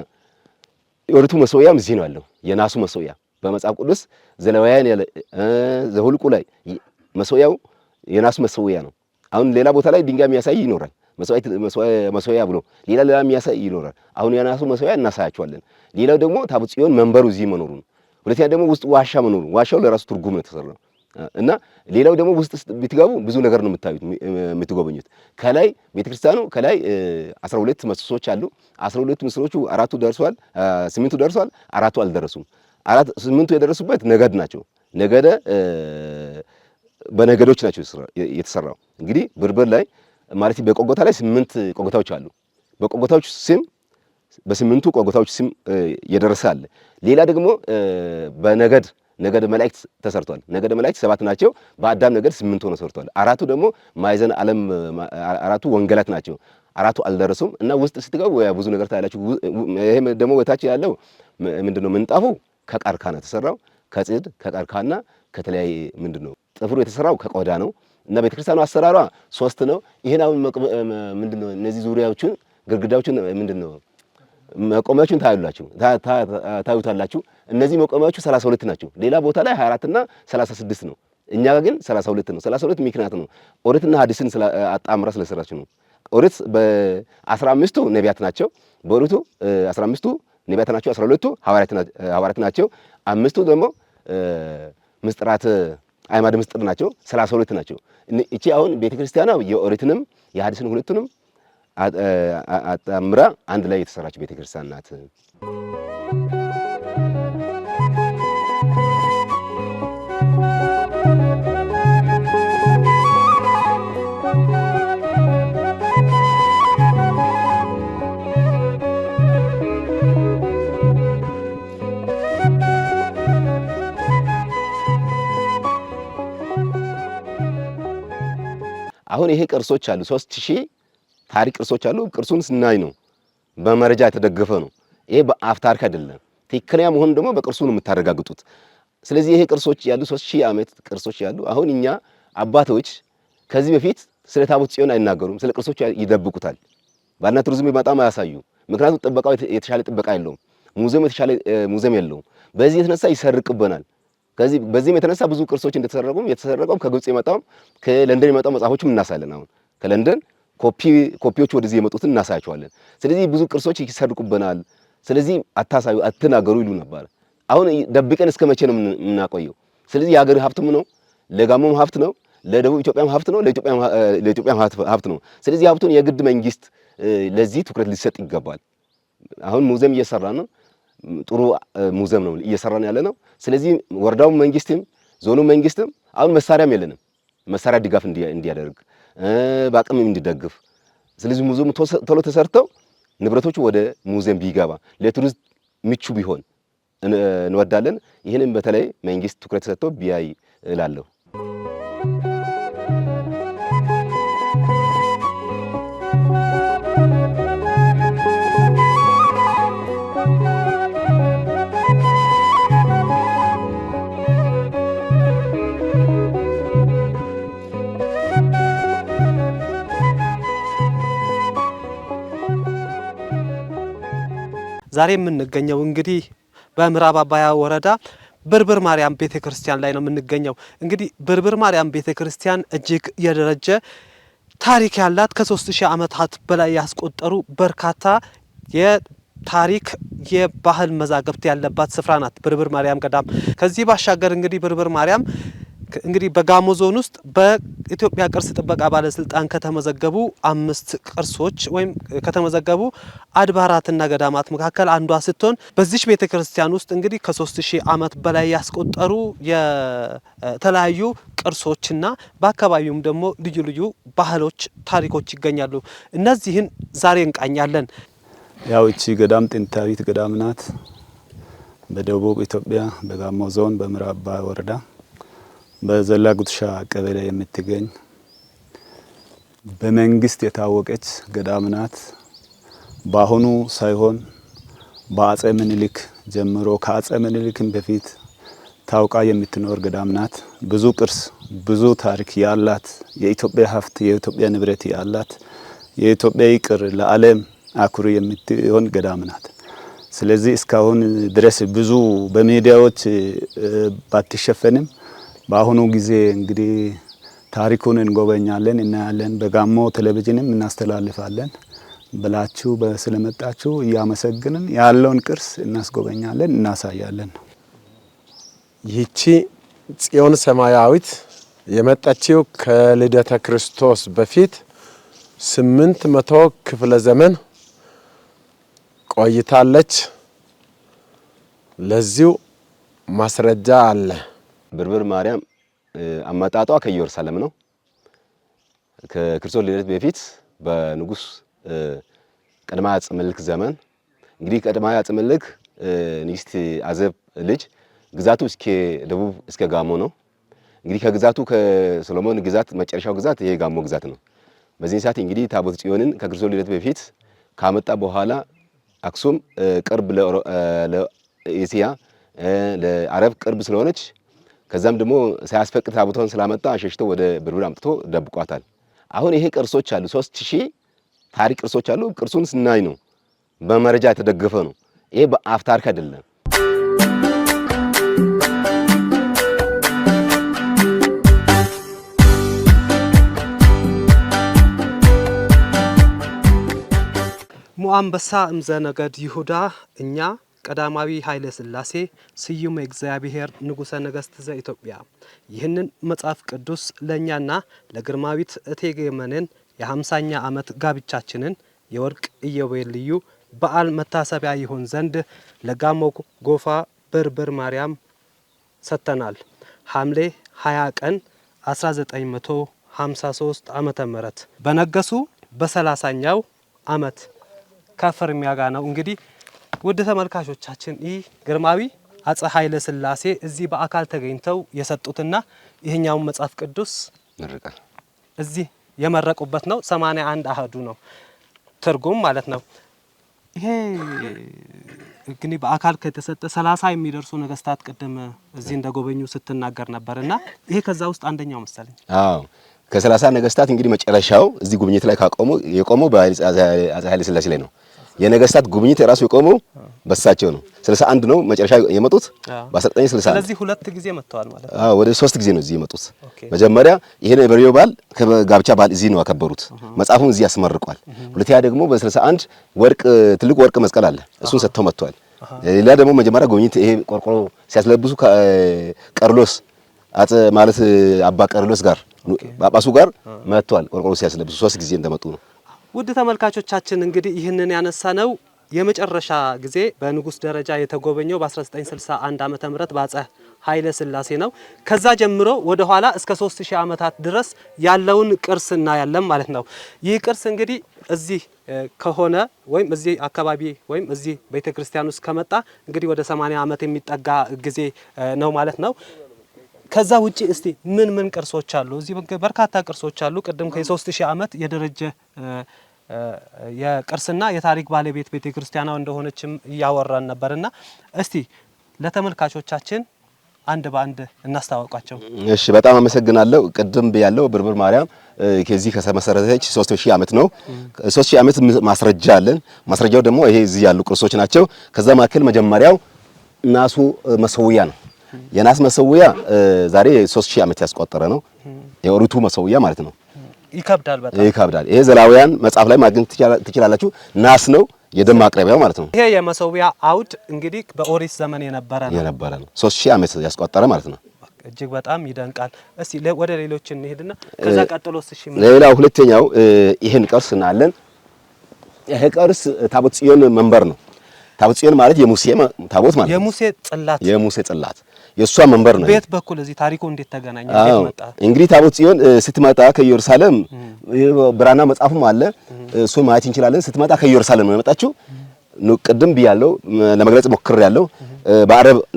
የኦሪቱ መሠዊያም እዚህ ነው ያለው። የናሱ መሠዊያ በመጽሐፍ ቅዱስ ዘሌዋውያን ያለ ዘሁልቁ ላይ መሠዊያው የናሱ መሠዊያ ነው። አሁን ሌላ ቦታ ላይ ድንጋይ የሚያሳይ ይኖራል፣ መሠዊያ ብሎ ሌላ የሚያሳይ ይኖራል። አሁን የናሱ መሠዊያ እናሳያቸዋለን። ሌላው ደግሞ ታቦተ ጽዮን መንበሩ እዚህ መኖሩ ነው። ሁለተኛ ደግሞ ውስጥ ዋሻ መኖሩ፣ ዋሻው ለራሱ ትርጉም ነው የተሰራው እና ሌላው ደግሞ ውስጥ ብትገቡ ብዙ ነገር ነው የምታዩት የምትጎበኙት። ከላይ ቤተክርስቲያኑ ከላይ 12 ምሰሶች አሉ። 12 ምሰሶቹ 4ቱ ደርሷል፣ 8ቱ ደርሷል፣ 4ቱ አልደረሱም። 8ቱ የደረሱበት ነገድ ናቸው። ነገደ በነገዶች ናቸው የተሰራው። እንግዲህ ብርብር ላይ ማለት በቆጎታ ላይ 8 ቆጎታዎች አሉ። በቆጎታዎች ስም በ8ቱ ቆጎታዎች ስም የደረሰ አለ። ሌላ ደግሞ ነገደ መላእክት ተሰርቷል። ነገደ መላእክት 7 ናቸው። በአዳም ነገድ 8 ሆነው ሰርቷል። 4ቱ ደግሞ ማዕዘነ ዓለም 4ቱ ወንጌላት ናቸው። 4ቱ አልደረሱም እና ውስጥ ስትገቡ ብዙ ነገር ታያላችሁ። ይሄ ደግሞ ወታች ያለው ምንድነው ምንጣፉ ከቀርከሃ ነው የተሰራው። ከጽድ ከቀርከሃና ከተለያየ ምንድነው ጥፍሩ የተሰራው ከቆዳ ነው እና ቤተክርስቲያኑ አሰራሯ 3 ነው። ይሄን አሁን ምንድነው እነዚህ ዙሪያዎቹን ግድግዳዎቹን ምንድነው መቆሚያዎቹን ታዩታላችሁ። እነዚህ መቆሚያዎቹ 32 ናቸው። ሌላ ቦታ ላይ 24 እና 36 ነው። እኛ ግን 32 ነው። 32 ምክንያት ነው ኦሪትና ሐዲስን አጣምራ ስለሰራች ነው። ኦሪት በ15ቱ ነቢያት ናቸው። በኦሪቱ 15ቱ ነቢያት ናቸው። 12ቱ ሐዋርያት ናቸው። 5ቱ ደግሞ ምስጢራት አዕማደ ምስጢር ናቸው። 32 ናቸው። እቺ አሁን ቤተክርስቲያኗ የኦሪትንም የሐዲስን ሁለቱንም አጣምራ አንድ ላይ የተሰራች ቤተክርስቲያን ናት። አሁን ይሄ ቅርሶች አሉ 3000 ታሪክ ቅርሶች አሉ። ቅርሱን ስናይ ነው በመረጃ የተደገፈ ነው። ይሄ በአፍ ታሪክ አይደለም። ትክክለኛ መሆኑን ደግሞ በቅርሱ ነው የምታረጋግጡት። ስለዚህ ይሄ ቅርሶች ያሉ 3000 ዓመት ቅርሶች ያሉ አሁን እኛ አባቶች ከዚህ በፊት ስለ ታቦተ ጽዮን አይናገሩም። ስለ ቅርሶች ይደብቁታል። ባልና ቱሪዝም በጣም አያሳዩ። ምክንያቱም ጥበቃው የተሻለ ጥበቃ የለውም። ሙዚየም የተሻለ ሙዚየም የለውም። በዚህ የተነሳ ይሰርቅብናል። በዚህም የተነሳ ብዙ ቅርሶች የተሰረቀው ከግብጽ የመጣው ከለንደን የመጣው መጽሐፎችም እናሳለን። አሁን ከለንደን ኮፒዎች ወደዚህ የመጡትን እናሳያቸዋለን። ስለዚህ ብዙ ቅርሶች ይሰርቁብናል። ስለዚህ አታሳዩ፣ አትናገሩ ይሉ ነበር። አሁን ደብቀን እስከ መቼ ነው የምናቆየው? ስለዚህ የሀገር ሀብትም ነው፣ ለጋሞም ሀብት ነው፣ ለደቡብ ኢትዮጵያም ሀብት ነው፣ ለኢትዮጵያም ሀብት ነው። ስለዚህ ሀብቱን የግድ መንግስት ለዚህ ትኩረት ሊሰጥ ይገባል። አሁን ሙዚየም እየሰራ ነው። ጥሩ ሙዚየም ነው እየሰራን ያለ ነው። ስለዚህ ወረዳው መንግስትም ዞኑ መንግስትም አሁን መሳሪያም የለንም፣ መሳሪያ ድጋፍ እንዲያደርግ በአቅም እንዲደግፍ። ስለዚህ ሙዚየም ቶሎ ተሰርተው ንብረቶቹ ወደ ሙዚየም ቢገባ ለቱሪስት ምቹ ቢሆን እንወዳለን። ይህንን በተለይ መንግስት ትኩረት ሰጥቶ ቢያይ እላለሁ። ዛሬ የምንገኘው እንግዲህ በምዕራብ አባያ ወረዳ ብርብር ማርያም ቤተክርስቲያን ላይ ነው የምንገኘው። እንግዲህ ብርብር ማርያም ቤተክርስቲያን እጅግ የደረጀ ታሪክ ያላት ከ3000 ዓመታት በላይ ያስቆጠሩ በርካታ የታሪክ የባህል መዛግብት ያለባት ስፍራ ናት ብርብር ማርያም ገዳም። ከዚህ ባሻገር እንግዲህ ብርብር ማርያም እንግዲህ በጋሞ ዞን ውስጥ በኢትዮጵያ ቅርስ ጥበቃ ባለስልጣን ከተመዘገቡ 5 ቅርሶች ወይም ከተመዘገቡ አድባራትና ገዳማት መካከል አንዷ ስትሆን በዚች ቤተክርስቲያን ውስጥ እንግዲህ ከ3000 ዓመት በላይ ያስቆጠሩ የተለያዩ ቅርሶችና በአካባቢውም ደግሞ ልዩ ልዩ ባህሎች፣ ታሪኮች ይገኛሉ። እነዚህን ዛሬ እንቃኛለን። ያው እቺ ገዳም ጥንታዊት ገዳም ናት። በደቡብ ኢትዮጵያ በጋሞ ዞን በምዕራብ አባያ ወረዳ በዘላ ጉትሻ ቀበሌ የምትገኝ በመንግስት የታወቀች ገዳም ናት። በአሁኑ ሳይሆን በአጼ ምኒልክ ጀምሮ ከአጼ ምኒልክም በፊት ታውቃ የምትኖር ገዳም ናት። ብዙ ቅርስ፣ ብዙ ታሪክ ያላት የኢትዮጵያ ሀብት፣ የኢትዮጵያ ንብረት ያላት የኢትዮጵያ ይቅር ለዓለም አኩሪ የምትሆን ገዳም ናት። ስለዚህ እስካሁን ድረስ ብዙ በሚዲያዎች ባትሸፈንም በአሁኑ ጊዜ እንግዲህ ታሪኩን እንጎበኛለን፣ እናያለን። በጋሞ ቴሌቪዥንም እናስተላልፋለን። ብላችሁ ስለመጣችሁ እያመሰግንን ያለውን ቅርስ እናስጎበኛለን፣ እናሳያለን። ይህቺ ጽዮን ሰማያዊት የመጣችው ከልደተ ክርስቶስ በፊት 800 ክፍለ ዘመን ቆይታለች። ለዚሁ ማስረጃ አለ። ብርብር ማርያም አመጣጧ ከኢየሩሳሌም ነው። ከክርስቶስ ልደት በፊት በንጉስ ቀዳማዊ አፄ ምኒልክ ዘመን እንግዲህ ቀዳማዊ አፄ ምኒልክ ንግስት አዜብ ልጅ ግዛቱ እስከ ደቡብ እስከ ጋሞ ነው። እንግዲህ ከግዛቱ ከሶሎሞን ግዛት መጨረሻው ግዛት ይሄ ጋሞ ግዛት ነው። በዚህ ሰዓት እንግዲህ ታቦተ ጽዮንን ከክርስቶስ ልደት በፊት ካመጣ በኋላ አክሱም ቅርብ ለኤስያ ለአረብ ቅርብ ስለሆነች ከዛም ደግሞ ሳያስፈቅድ ታቦቷን ስላመጣ አሸሽቶ ወደ ብርብር አምጥቶ ደብቋታል። አሁን ይሄ ቅርሶች አሉ፣ 3000 ታሪክ ቅርሶች አሉ። ቅርሱን ስናይ ነው በመረጃ የተደገፈ ነው። ይሄ በአፍ ታሪክ አይደለም። ሞአንበሳ እምዘነገድ ይሁዳ እኛ ቀዳማዊ ኃይለ ሥላሴ ስዩም እግዚአብሔር ንጉሠ ነገሥት ዘኢትዮጵያ ይህንን መጽሐፍ ቅዱስ ለእኛና ለግርማዊት እቴጌ መነን የ50ኛ ዓመት ጋብቻችንን የወርቅ ኢዮቤልዩ በዓል መታሰቢያ ይሆን ዘንድ ለጋሞ ጎፋ ብርብር ማርያም ሰጥተናል። ሐምሌ 20 ቀን 1953 ዓመተ ምህረት በነገሱ በ30ኛው ዓመት ከፍርሚያ ጋር ነው። እንግዲህ ውድ ተመልካቾቻችን ይህ ግርማዊ አፄ ኃይለ ሥላሴ እዚህ በአካል ተገኝተው የሰጡትና ይሄኛው መጽሐፍ ቅዱስ መረቀል እዚህ የመረቁበት ነው። 81 አሃዱ ነው ትርጉም ማለት ነው። ይሄ እንግዲህ በአካል ከተሰጠ 30 የሚደርሱ ነገስታት ቅድም እዚህ እንደጎበኙ ስትናገር ነበርና ይሄ ከዛ ውስጥ አንደኛው መሰለኝ። አዎ ከ30 ነገስታት እንግዲህ መጨረሻው እዚህ ጉብኝት ላይ የቆመው በአፄ ኃይለ ሥላሴ ላይ ነው። የነገስታት ጉብኝት የራሱ የቆመው በሳቸው ነው። 61 ነው መጨረሻ የመጡት በ1961። ስለዚህ 2 ጊዜ መጥተዋል ማለት ነው። አዎ ወደ 3 ጊዜ ነው እዚህ የመጡት። መጀመሪያ ይሄን የበሬው በዓል ከጋብቻ በዓል እዚህ ነው ያከበሩት። መጽሐፉን እዚህ ያስመርቋል። ሁለተኛ ደግሞ በ61 ወርቅ ትልቅ ወርቅ መስቀል አለ። እሱን ሰጥተው መጥተዋል። ሌላ ደግሞ መጀመሪያ ጉብኝት ይሄ ቆርቆሮ ሲያስለብሱ ቀርሎስ አጽ ማለት አባ ቀርሎስ ጋር ጳጳሱ ጋር መጥተዋል። ቆርቆሮ ሲያስለብሱ 3 ጊዜ እንደመጡ ነው። ውድ ተመልካቾቻችን እንግዲህ ይህንን ያነሳነው የመጨረሻ ጊዜ በንጉስ ደረጃ የተጎበኘው በ1961 ዓመተ ምህረት በአፄ ኃይለ ሥላሴ ነው። ከዛ ጀምሮ ወደ ኋላ እስከ 3000 ዓመታት ድረስ ያለውን ቅርስ እናያለን ማለት ነው። ይህ ቅርስ እንግዲህ እዚህ ከሆነ ወይም እዚህ አካባቢ ወይም እዚህ ቤተክርስቲያን ውስጥ ከመጣ እንግዲህ ወደ 80 ዓመት የሚጠጋ ጊዜ ነው ማለት ነው። ከዛ ውጪ እስቲ ምን ቅርሶች አሉ? እዚህ በርካታ ቅርሶች አሉ። ቅድም ከ3000 ዓመት የደረጀ የቅርስና የታሪክ ባለቤት ቤተክርስቲያኗ እንደሆነችም እያወራን ነበርና እስቲ ለተመልካቾቻችን አንድ በአንድ እናስተዋውቃቸው። እሺ በጣም አመሰግናለሁ። ቅድም ያለው ብርብር ማርያም ከዚህ ከመሰረተች 3000 ዓመት ነው። 3000 ዓመት ማስረጃ አለን። ማስረጃው ደግሞ ይሄ እዚህ ያሉ ቅርሶች ናቸው። ከዛ መካከል መጀመሪያው ናሱ መሰውያ ነው። የናስ መሰውያ ዛሬ 3000 ዓመት ያስቆጠረ ነው። የኦሪቱ መሰውያ ማለት ነው። ይከብዳል፣ በጣም ይከብዳል። ይሄ ዘሌዋውያን መጽሐፍ ላይ ማግኘት ትችላላችሁ። ናስ ነው፣ የደም ማቅረቢያው ማለት ነው። ይሄ የመሰውያ አውድ እንግዲህ በኦሪት ዘመን የነበረ ነው። 3000 ዓመት ያስቆጠረ ማለት ነው። እጅግ በጣም ይደንቃል። እስቲ ወደ ሌሎች እንሄድና ከዛ ቀጥሎስ እሺ ሌላው ሁለተኛው ይሄን ቅርስ እናያለን። ይሄ ቅርስ ታቦተ ጽዮን መንበር ነው። ታቦተ ጽዮን ማለት የሙሴ ታቦት ማለት ነው። የሙሴ ጽላት የሷ መንበር ነው። ቤት በኩል እዚህ ታሪኩ እንዴት ተገናኘ? እንዴት መጣ? እንግዲህ ታቦተ ጽዮን ስትመጣ ከኢየሩሳሌም ብራና መጽሐፉም አለ እሱን ማየት እንችላለን። ስትመጣ ከኢየሩሳሌም ነው የመጣችው። ቅድም ብያለሁ ለመግለጽ ሞክሬያለሁ።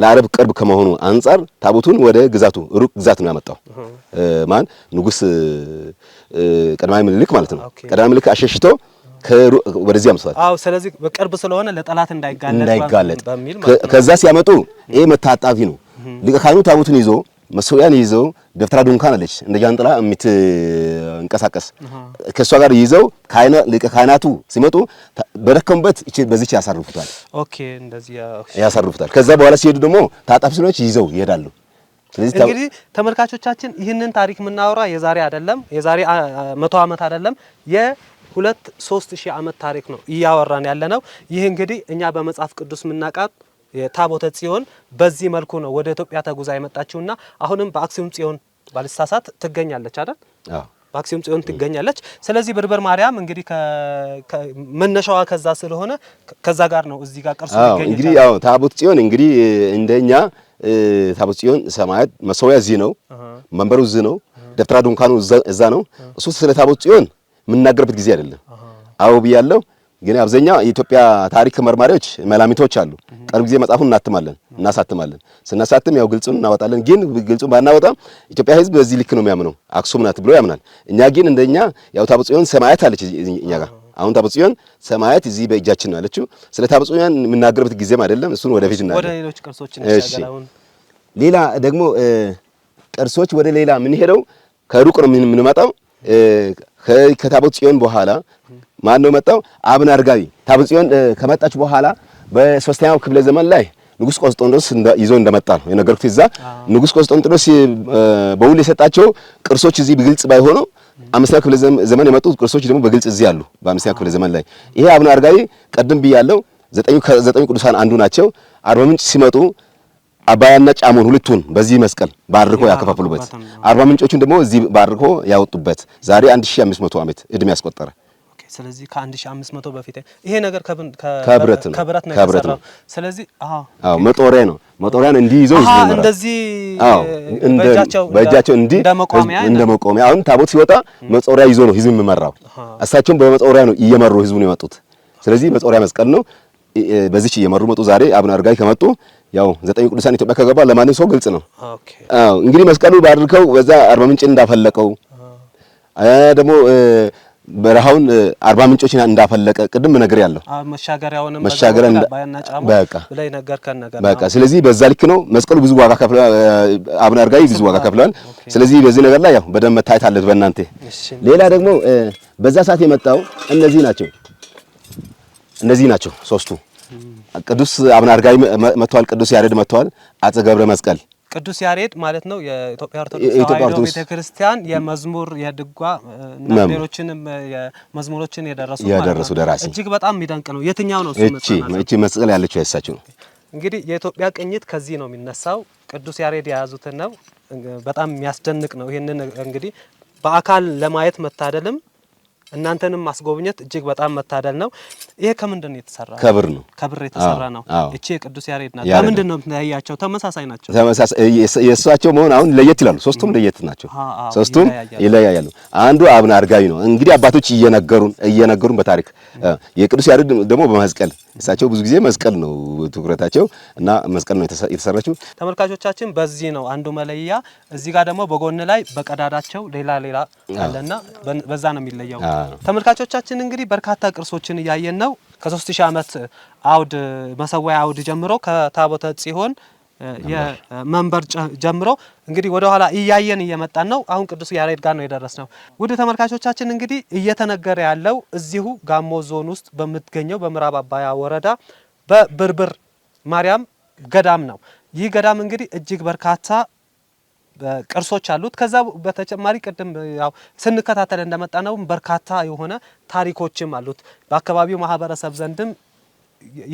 ለአረብ ቅርብ ከመሆኑ አንፃር ታቦቱን ወደ ግዛቱ ሩቅ ግዛት ነው ያመጣው። ማን ንጉስ ቀዳማዊ ምኒልክ ማለት ነው። ቀዳማዊ ምኒልክ አሸሽቶ ወደዚህ አምጥቷል። አዎ ስለዚህ በቅርብ ስለሆነ ለጠላት እንዳይጋለጥ በሚል ከዛ ሲያመጡ ይሄ መታጣፊ ነው። ሊቀ ካህኑ ታቦቱን ይዞ መሰውያን ይዘው ደብተራ ድንኳን አለች እንደ ጃንጥላ እንቀሳቀስ ከሷ ጋር ይዘው ሊቀ ካህናቱ ሲመጡ በደከሙበት በዚች ያሳርፉታል። ኦኬ እንደዚህ ያሳርፉታል። ከዛ በኋላ ሲሄዱ ደግሞ ታጣፊ ስለሆነች ይዘው ይሄዳሉ። ስለዚህ እንግዲህ ተመልካቾቻችን ይህንን ታሪክ የምናወራ የዛሬ አይደለም፣ የዛሬ 100 ዓመት አይደለም፣ የ2-3 ሺህ ዓመት ታሪክ ነው እያወራን ያለነው። ይህ እንግዲህ እኛ በመጽሐፍ ቅዱስ የምናውቃት የታቦተ ጽዮን በዚህ መልኩ ነው ወደ ኢትዮጵያ ተጉዛ የመጣችውና አሁንም በአክሱም ጽዮን ባልሳሳት ትገኛለች አይደል? አዎ በአክሱም ጽዮን ትገኛለች። ስለዚህ ብርብር ማርያም እንግዲህ መነሻዋ ከዛ ስለሆነ ከዛ ጋር ነው እዚህ ጋር ቅርሱ ይገኛል። እንግዲህ ያው ታቦተ ጽዮን እንግዲህ እንደኛ ታቦተ ጽዮን ሰማያት መሰውያ እዚህ ነው፣ መንበሩ እዚህ ነው፣ ደብተራ ድንኳኑ እዛ ነው። እሱ ስለ ታቦተ ጽዮን የምናገርበት ጊዜ አይደለም። አዎ ብያለሁ። ግን አብዛኛው የኢትዮጵያ ታሪክ መርማሪዎች መላምቶች አሉ። ቅርብ ጊዜ መጽሐፉን እናሳትማለን። ስናሳትም ያው ግልጹን እናወጣለን። ግን ግልጹን ባናወጣም ኢትዮጵያ ሕዝብ በዚህ ልክ ነው የሚያምነው፣ አክሱም ናት ብሎ ያምናል። እኛ ግን እንደኛ ያው ታቦተ ጽዮን ሰማያት አለች እኛ ጋር። አሁን ታቦተ ጽዮን ሰማያት እዚህ በእጃችን ነው አለችው። ስለ ታቦተ ጽዮን የምናገርበት ጊዜም አይደለም። እሱን ወደፊት እናያለን። ወደ ሌሎች ቅርሶች እንሻገራለን። ሌላ ደግሞ ቅርሶች ወደ ሌላ ምን ሄደው ከሩቅ ነው የምንመጣው። ከታቦተ ጽዮን በኋላ ማን ነው መጣው? አቡነ አረጋዊ። ታቦተ ጽዮን ከመጣች በኋላ በ3ኛው ክፍለ ዘመን ላይ ንጉስ ቆስጠንጦስ ይዞ እንደመጣ ነው የነገርኩት። እዛ ንጉስ ቆስጠንጦስ በውል የሰጣቸው ቅርሶች እዚህ በግልጽ ባይሆኑ 5ኛው ክፍለ ዘመን የመጡት ቅርሶች ደግሞ በግልጽ እዚህ አሉ። በ5ኛው ክፍለ ዘመን ላይ ይሄ አቡነ አረጋዊ ቀደም ብያለሁ፣ ዘጠኙ ቅዱሳን አንዱ ናቸው። አርባ ምንጭ ሲመጡ አባያና ጫሞን ሁለቱን በዚህ መስቀል ባርኮ ያከፋፈሉበት፣ አርባ ምንጮቹን ደግሞ እዚህ ባርኮ ያወጡበት ዛሬ 1500 ዓመት እድሜ ያስቆጠረ። ስለዚህ ከ1500 በፊት ይሄ ነገር ከብረት ነው የተሰራው። ስለዚህ መጦሪያ ነው። መጦሪያን እንዲይዘው ይዘው እንደዚህ በእጃቸው እንዲህ እንደ መቆሚያ። አሁን ታቦት ሲወጣ መጦሪያ ይዞ ነው ህዝብ የሚመራው። እሳቸውም በመጦሪያ ነው እየመሩ ህዝቡን የመጡት። ስለዚህ መጦሪያ መስቀል ነው። በዚች እየመሩ መጡ። ዛሬ አቡነ አረጋዊ ከመጡ ያው 9 ቅዱሳን ኢትዮጵያ ከገባ ለማንም ሰው ግልጽ ነው። አዎ እንግዲህ መስቀሉ ባርከው በዛ አርባ ምንጭ እንዳፈለቀው ደግሞ በረሃውን አርባ ምንጮችን እንዳፈለቀ ቅድም ነገር ያለው መሻገሪያውንም በቃ ስለዚህ በዛ ልክ ነው። መስቀሉ ብዙ ዋጋ ከፍሏል። አቡነ አረጋዊ ብዙ ዋጋ ከፍሏል። ስለዚህ በዚህ ነገር ላይ ያው በደንብ መታየት አለበት በእናንተ። ሌላ ደግሞ በዛ ሰዓት የመጣው እነዚህ ናቸው። እነዚህ ናቸው ሶስቱ። ቅዱስ አቡነ አረጋዊ መጥተዋል። ቅዱስ ያሬድ መጥተዋል። አፄ ገብረ መስቀል ቅዱስ ያሬድ ማለት ነው የኢትዮጵያ ኦርቶዶክስ ተዋሕዶ ቤተክርስቲያን የመዝሙር የድጓ እና ሌሎችንም የመዝሙሮችን የደረሱ ደራሲ እጅግ በጣም የሚደንቅ ነው። የትኛው ነው እቺ መስቀል ያለችው ያሳችሁ ነው። እንግዲህ የኢትዮጵያ ቅኝት ከዚህ ነው የሚነሳው። ቅዱስ ያሬድ የያዙትን ነው። በጣም የሚያስደንቅ ነው። ይሄንን እንግዲህ በአካል ለማየት መታደልም እናንተንም ማስጎብኘት እጅግ በጣም መታደል ነው። ይሄ ከምንድን ነው የተሰራው? ከብር ነው። ከብር የተሰራ ነው። እቺ የቅዱስ ያሬድ ናት። ለምንድን ነው የምትለያቸው? ተመሳሳይ ናቸው። ተመሳሳይ የእሳቸው መሆን አሁን ለየት ይላሉ። ሶስቱም ለየት ናቸው። ሶስቱም ይለያያሉ። አንዱ አቡነ አረጋዊ ነው። እንግዲህ አባቶች እየነገሩን በታሪክ የቅዱስ ያሬድ ደግሞ በመስቀል እሳቸው ብዙ ጊዜ መስቀል ነው ትኩረታቸው እና መስቀል ነው የተሰራችው። ተመልካቾቻችን በዚህ ነው አንዱ መለያ። እዚህ ጋር ደግሞ በጎን ላይ በቀዳዳቸው ሌላ አለና በዛ ነው የሚለየው። ተመልካቾቻችን እንግዲህ በርካታ ቅርሶችን እያየን ነው። ከ3000 ዓመት አውድ መሰዋያ አውድ ጀምሮ ከታቦተ ጽዮን የመንበር ጀምሮ እንግዲህ ወደ ኋላ እያየን እየመጣን ነው። አሁን ቅዱስ ያሬድ ጋር ነው የደረስነው። ውድ ተመልካቾቻችን እንግዲህ እየተነገረ ያለው እዚሁ ጋሞ ዞን ውስጥ በምትገኘው በምዕራብ አባያ ወረዳ በብርብር ማርያም ገዳም ነው። ይህ ገዳም እንግዲህ እጅግ በርካታ ቅርሶች አሉት። ከዛ በተጨማሪ ቅድም ያው ስንከታተል እንደመጣ ነው በርካታ የሆነ ታሪኮችም አሉት። በአካባቢው ማህበረሰብ ዘንድም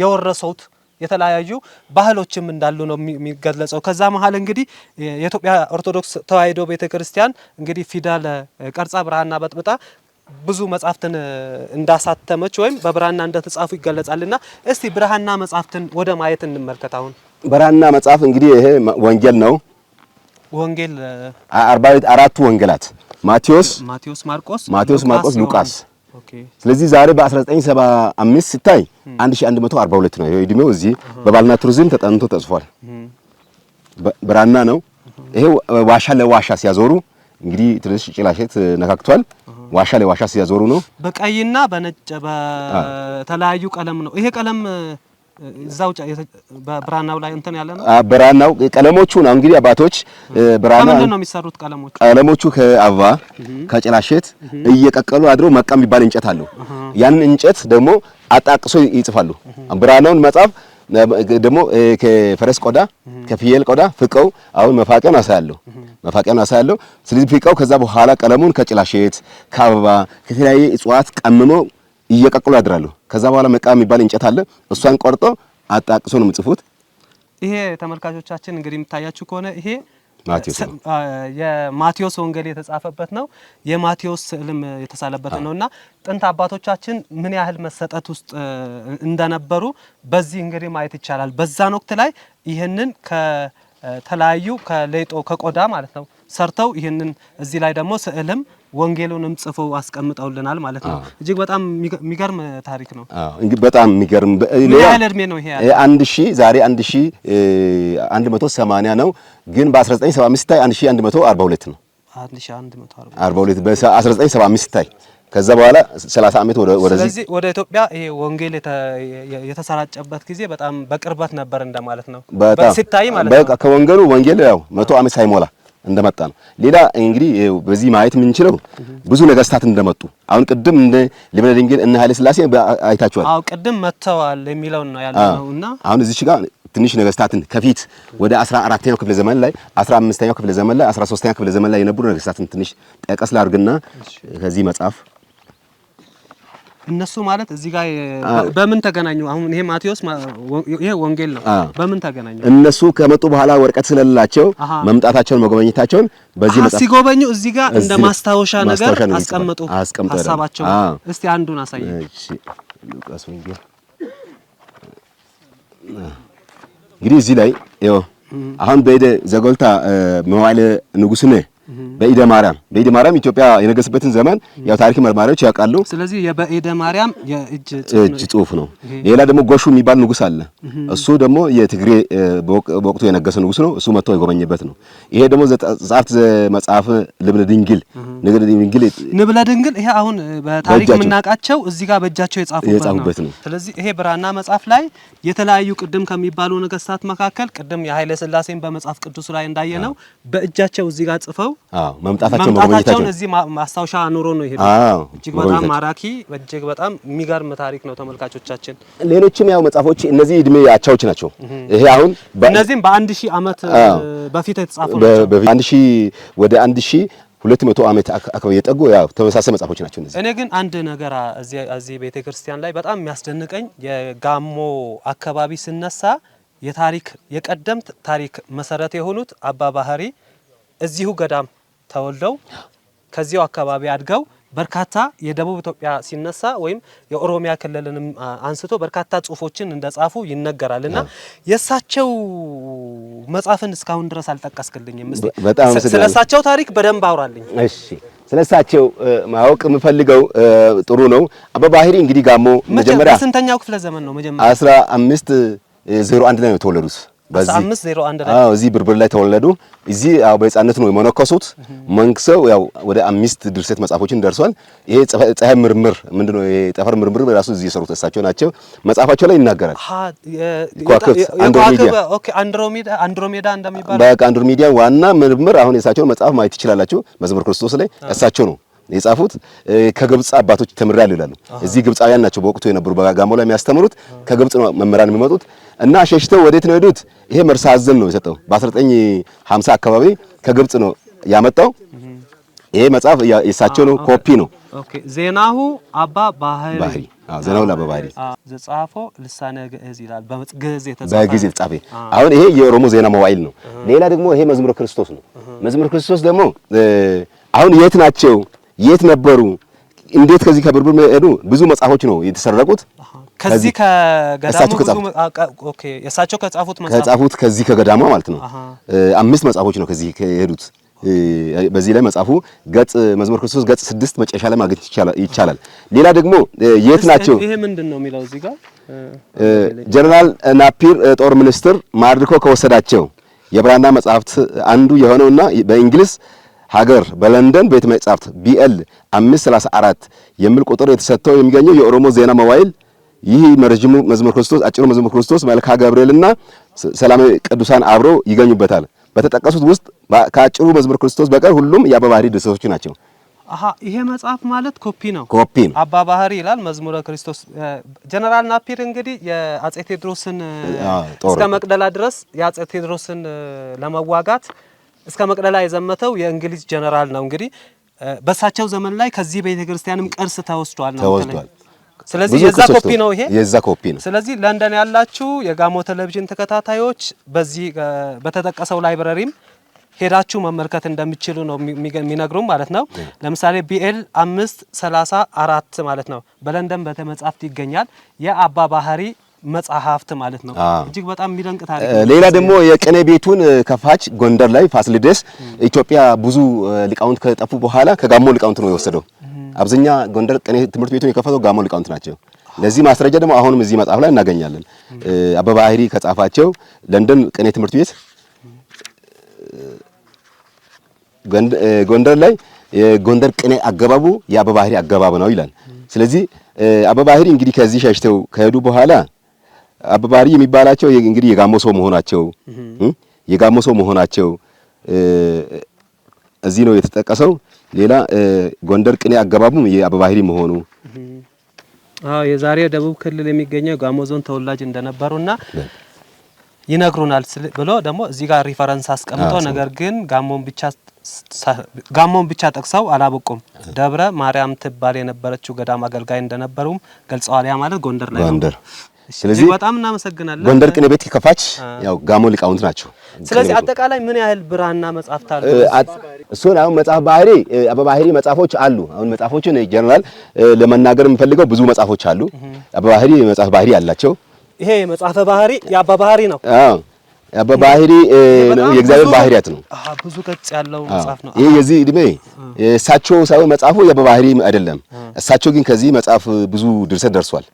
የወረሰውት የተለያዩ ባህሎችም እንዳሉ ነው የሚገለጸው። ከዛ መሀል እንግዲህ የኢትዮጵያ ኦርቶዶክስ ተዋሕዶ ቤተክርስቲያን እንግዲህ ፊደል ቀርጻ ብራና በጥብጣ ብዙ መጻሕፍትን እንዳሳተመች ወይም በብራና እንደተጻፉ ይገለጻልና እስቲ ብራና መጻሕፍትን ወደ ማየት እንመልከት። አሁን ብራና መጽሐፍ እንግዲህ ይሄ ወንጌል ነው። ወንጌል 44 ወንጌላት ማቴዎስ፣ ማርቆስ፣ ሉቃስ። ስለዚህ ዛሬ በ1975 ሲታይ 1142 ነው። ይሄ እድሜው እዚህ በባልና ቱሪዝም ተጠንቶ ተጽፏል። ብራና ነው። ይሄ ዋሻ ለዋሻ ሲያዞሩ እንግዲህ ትንሽ ጭላሸት ነካክቷል። ዋሻ ለዋሻ ሲያዞሩ ነው። በቀይና በነጭ በተለያዩ ቀለም ነው። ይሄ ቀለም እዛው በብራናው ላይ እንትን ያለ ነው። ብራናው ቀለሞቹ ነው እንግዲህ አባቶች ብራና ምንድን ነው የሚሰሩት ቀለሞቹ? ቀለሞቹ ከአበባ ከጭላሸት እየቀቀሉ አድሮ መቃ የሚባል እንጨት አለው። ያን እንጨት ደግሞ አጣቅሶ ይጽፋሉ። ብራናውን መጻፍ ደግሞ ከፈረስ ቆዳ ከፍየል ቆዳ ፍቀው አሁን መፋቂያውን አሳያለሁ። ስለዚህ ፍቀው ከዛ በኋላ ቀለሙን ከጭላሸት ከአበባ ከተለያየ እጽዋት ቀምሞ እየቀቀሉ ያድራሉ። ከዛ በኋላ መቃ የሚባል እንጨት አለ። እሷን ቆርጦ አጣቅሶ ነው የሚጽፉት። ይሄ ተመልካቾቻችን እንግዲህ የምታያችሁ ከሆነ ይሄ የማቴዎስ ወንጌል የተጻፈበት ነው። የማቴዎስ ስዕልም የተሳለበት ነውና ጥንት አባቶቻችን ምን ያህል መሰጠት ውስጥ እንደነበሩ በዚህ እንግዲህ ማየት ይቻላል። በዛን ወቅት ላይ ይህንን ከተለያዩ ከሌጦ ከቆዳ ማለት ነው ሰርተው ይህንን እዚህ ላይ ደግሞ ስዕልም ወንጌሉንም ጽፈው አስቀምጠውልናል ማለት ነው። እጅግ በጣም የሚገርም ታሪክ ነው። እንግዲህ በጣም የሚገርም ምን ያህል እድሜ ነው ይሄ? 1000 ዛሬ 1180 ነው፣ ግን በ1975 ታይ 1142 ነው። 1142 በ1975 ታይ ከዛ በኋላ 30 ዓመት ወደዚህ። ስለዚህ ወደ ኢትዮጵያ ይሄ ወንጌል የተሰራጨበት ጊዜ በጣም በቅርበት ነበር እንደማለት ነው። ሲታይ ማለት ነው። በቃ ከወንጌሉ ወንጌል ያው 100 ዓመት ሳይሞላ እንደመጣ ነው። ሌላ እንግዲህ በዚህ ማየት የምንችለው ብዙ ነገስታት እንደመጡ አሁን ቅድም እንደ ልብነ ድንግል እና ኃይለ ሥላሴ አይታችኋል። አዎ ቅድም መጥተዋል የሚለው ነው ያለውና አሁን እዚች ጋር ትንሽ ነገስታትን ከፊት ወደ 14ኛው ክፍለ ዘመን ላይ 15ኛው ክፍለ ዘመን ላይ 13ኛው ክፍለ ዘመን ላይ የነበሩ ነገስታትን ትንሽ ጠቀስ ላድርግና ከዚህ መጽሐፍ እነሱ ማለት እዚህ ጋር በምን ተገናኙ? አሁን ይሄ ማቴዎስ ይሄ ወንጌል ነው። በምን ተገናኙ? እነሱ ከመጡ በኋላ ወረቀት ስለሌላቸው መምጣታቸውን መጎብኘታቸውን በዚህ መጽሐፍ ሲጎበኙ እዚህ ጋር እንደ ማስታወሻ ነገር አስቀምጡ ሐሳባቸው። እስቲ አንዱን አሳየኝ። እሺ ሉቃስ ወንጌል እንግዲህ እዚህ ላይ ይኸው አሁን በኢደ ዘጎልታ መዋዕለ ንጉሥነ በኢደ ማርያም ኢትዮጵያ የነገሰበትን ዘመን ያው ታሪክ መርማሪዎች ያውቃሉ። ስለዚህ የበኢደ ማርያም የእጅ ጽሑፍ ነው። ሌላ ደግሞ ጎሹ የሚባል ንጉስ አለ። እሱ ደግሞ የትግሬ በወቅቱ የነገሰ ንጉስ ነው። እሱ መጥቶ የጎበኘበት ነው። ይሄ ደግሞ ጻፍት መጽሐፍ ልብነ ድንግል ንብለ ድንግል ይሄ አሁን በታሪክ የምናውቃቸው እዚህ ጋር በእጃቸው የጻፉበት ነው። ስለዚህ ይሄ ብራና መጽሐፍ ላይ የተለያዩ ቅድም ከሚባሉ ነገስታት መካከል ቅድም የኃይለ ሥላሴን በመጽሐፍ ቅዱስ ላይ እንዳየነው በእጃቸው እዚህ ጋር ጽፈው መምጣታቸውን እዚህ ማስታወሻ ኑሮ ነው ይሄ እጅግ በጣም ማራኪ እጅግ በጣም የሚገርም ታሪክ ነው ተመልካቾቻችን። ሌሎችም ያው መጽሐፎች እነዚህ እድሜ አቻዎች ናቸው። ይሄ አሁን እነዚህም በ1000 ዓመት በፊት የተጻፉ ናቸው። በ1000 ወደ 1200 ዓመት አካባቢ የጠጉ ያው ተመሳሳይ መጽሐፎች ናቸው እነዚህ። እኔ ግን አንድ ነገር እዚህ ቤተክርስቲያን ላይ በጣም የሚያስደንቀኝ የጋሞ አካባቢ ሲነሳ የታሪክ የቀደምት ታሪክ መሰረት የሆኑት አባ ባህሪ እዚሁ ገዳም ተወልደው ከዚያው አካባቢ አድገው በርካታ የደቡብ ኢትዮጵያ ሲነሳ ወይም የኦሮሚያ ክልልንም አንስቶ በርካታ ጽሁፎችን እንደጻፉ ይነገራልና የሳቸው መጽሐፍን እስካሁን ድረስ አልጠቀስክልኝም። እስቲ ስለሳቸው ታሪክ በደንብ አውራልኝ። እሺ ስለሳቸው ማወቅ የምፈልገው ጥሩ ነው። አባ ባህሪ እንግዲህ ጋሞ መጀመሪያ በስንተኛው ክፍለ ዘመን ነው? መጀመሪያ 1501 ላይ ነው የተወለዱት። በዚህ 1501 ላይ እዚህ ብርብር ላይ ተወለዱ። እዚህ ያው በህፃንነት ነው የመነኮሱት። መንክሰው ያው ወደ 5 ድርሰት መጽሐፎችን ደርሷል። ይሄ ፀሐይ ምርምር ምንድነው? ይሄ ጠፈር ምርምር ራሱ እዚህ የሰሩት እሳቸው ናቸው። መጽሐፋቸው ላይ ይናገራል። አንድሮሜዳ እንደሚባል በቃ አንድሮሜዳ ዋና ምርምር አሁን የእሳቸውን መጽሐፍ ማየት ትችላላችሁ። መዝሙረ ክርስቶስ ላይ እሳቸው ነው የጻፉት። ከግብጽ አባቶች ተምራሉ ይላሉ። እዚህ ግብጻውያን ናቸው በወቅቱ የነበሩ በጋሞ ላይ የሚያስተምሩት። ከግብጽ ነው መምህራን የሚመጡት እና ሸሽተው ወዴት ነው ሄዱት? ይሄ መርሳ አዘን ነው የሰጠው። በ1950 አካባቢ ከግብጽ ነው ያመጣው። ይሄ መጽሐፍ የእሳቸው ነው፣ ኮፒ ነው። ኦኬ ዜናሁ አባ ባህሪ ዜናሁ አባ ባህሪ ዘጻፎ ልሳነ ግዕዝ ይላል። በግዕዝ የተጻፈ አሁን ይሄ የኦሮሞ ዜና መዋዕል ነው። ሌላ ደግሞ ይሄ መዝሙረ ክርስቶስ ነው። መዝሙረ ክርስቶስ ደግሞ አሁን የት ናቸው? የት ነበሩ? እንዴት ከዚህ ከብርብር ሄዱ? ብዙ መጽሐፎች ነው የተሰረቁት። ከዚህ ከገዳሙ ኦኬ የሳቸው ከጻፉት ከዚህ ከገዳሙ ማለት ነው። 5 መጽሐፎች ነው ከዚህ ከሄዱት። በዚህ ላይ መጽሐፉ ገጽ መዝሙረ ክርስቶስ ገጽ 6 መጨረሻ ላይ ማግኘት ይቻላል። ሌላ ደግሞ የት ናቸው? ይሄ ምንድነው የሚለው እዚህ ጋር ጀነራል ናፒር ጦር ሚኒስትር ማርኮ ከወሰዳቸው የብራና መጽሐፍት አንዱ የሆነውና በእንግሊዝ ሀገር በለንደን ቤተ መጻሕፍት BL 534 የሚል ቁጥር የተሰጠው የሚገኘው የኦሮሞ ዜና መዋዕል ይህ መረጅሙ መዝሙረ ክርስቶስ፣ አጭሩ መዝሙረ ክርስቶስ፣ መልክዓ ገብርኤልና ሰላም ቅዱሳን አብሮ ይገኙበታል። በተጠቀሱት ውስጥ ከአጭሩ መዝሙረ ክርስቶስ በቀር ሁሉም የአባ ባህሪ ድርሰቶች ናቸው። ይሄ መጽሐፍ ማለት ኮፒ ነው። ኮፒ አባ ባህሪ ይላል መዝሙረ ክርስቶስ። ጀነራል ናፒር እንግዲህ የአጼ ቴዎድሮስን እስከ መቅደላ ድረስ የአጼ ቴዎድሮስን ለመዋጋት እስከ መቅደላ የዘመተው የእንግሊዝ ጀነራል ነው። እንግዲህ በሳቸው ዘመን ላይ ከዚህ ቤተክርስቲያንም ቅርስ ተወስዷል ነው። ስለዚህ የዛ ኮፒ ነው ይሄ የዛ ኮፒ ነው። ስለዚህ ለንደን ያላችሁ የጋሞ ቴሌቪዥን ተከታታዮች በዚህ በተጠቀሰው ላይብረሪም ሄዳችሁ መመልከት እንደምትችሉ ነው የሚነግሩም ማለት ነው። ለምሳሌ BL 534 ማለት ነው በለንደን ቤተመጻሕፍት ይገኛል። የአባ ባህሪ መጽሐፍት ማለት ነው። እጅግ በጣም የሚደንቅ ታሪክ። ሌላ ደግሞ የቅኔ ቤቱን ከፋች ጎንደር ላይ ፋሲለደስ ኢትዮጵያ ብዙ ሊቃውንት ከጠፉ በኋላ ከጋሞ ሊቃውንት ነው የወሰደው። አብዛኛ ጎንደር ቅኔ ትምህርት ቤቱን የከፈተው ጋሞ ሊቃውንት ናቸው። ለዚህ ማስረጃ ደግሞ አሁንም እዚህ መጽሐፍ ላይ እናገኛለን። አባ ባህሪ ከጻፋቸው ለንደን ቅኔ ትምህርት ቤት ጎንደር ላይ የጎንደር ቅኔ አገባቡ የአባ ባህሪ አገባብ ነው ይላል። ስለዚህ አባ ባህሪ እንግዲህ ከዚህ ሸሽተው ከሄዱ በኋላ አባ ባህሪ የሚባላቸው እንግዲህ የጋሞ ሰው መሆናቸው እዚህ ነው የተጠቀሰው። ሌላ ጎንደር ቅኔ አገባቡም የአባ ባህሪ መሆኑ የዛሬው ደቡብ ክልል የሚገኘው ጋሞ ዞን ተወላጅ እንደነበሩና ይነግሩናል ብሎ ደግሞ እዚህ ጋር ሪፈረንስ አስቀምጠው ነገር ግን ጋሞን ብቻ ጠቅሰው አላበቁም። ደብረ ማርያም ትባል የነበረችው ገዳም አገልጋይ እንደነበሩም ገልጸዋል። ያ ማለት ጎንደር ላይ ነው። ስለዚህ በጣም እናመሰግናለን። ጎንደር ቅኔ ቤት ከፋች ያው ጋሞ ሊቃውንት ናቸው። ስለዚህ አጠቃላይ ምን ያህል ብራና መጽሐፍት አሉ? እሱን አሁን መጽሐፍ ባህሪ አባ ባህሪ መጽሐፎች አሉ። አሁን መጽሐፎችን ጀነራል ለመናገር የምፈልገው ብዙ መጽሐፎች አሉ። አባ ባህሪ መጽሐፍ ባህሪ አላቸው። ይሄ መጽሐፈ ባህሪ የአባ ባህሪ ነው። አባ ባህሪ ነው የእግዚአብሔር ባህሪያት ነው። ብዙ ገጽ ያለው መጽሐፍ ነው። ይሄ የዚህ እድሜ እሳቸው ሳይሆን መጽሐፉ የአባ ባህሪ አይደለም። እሳቸው ግን ከዚህ መጽሐፍ ብዙ ድርሰት ደርሷል።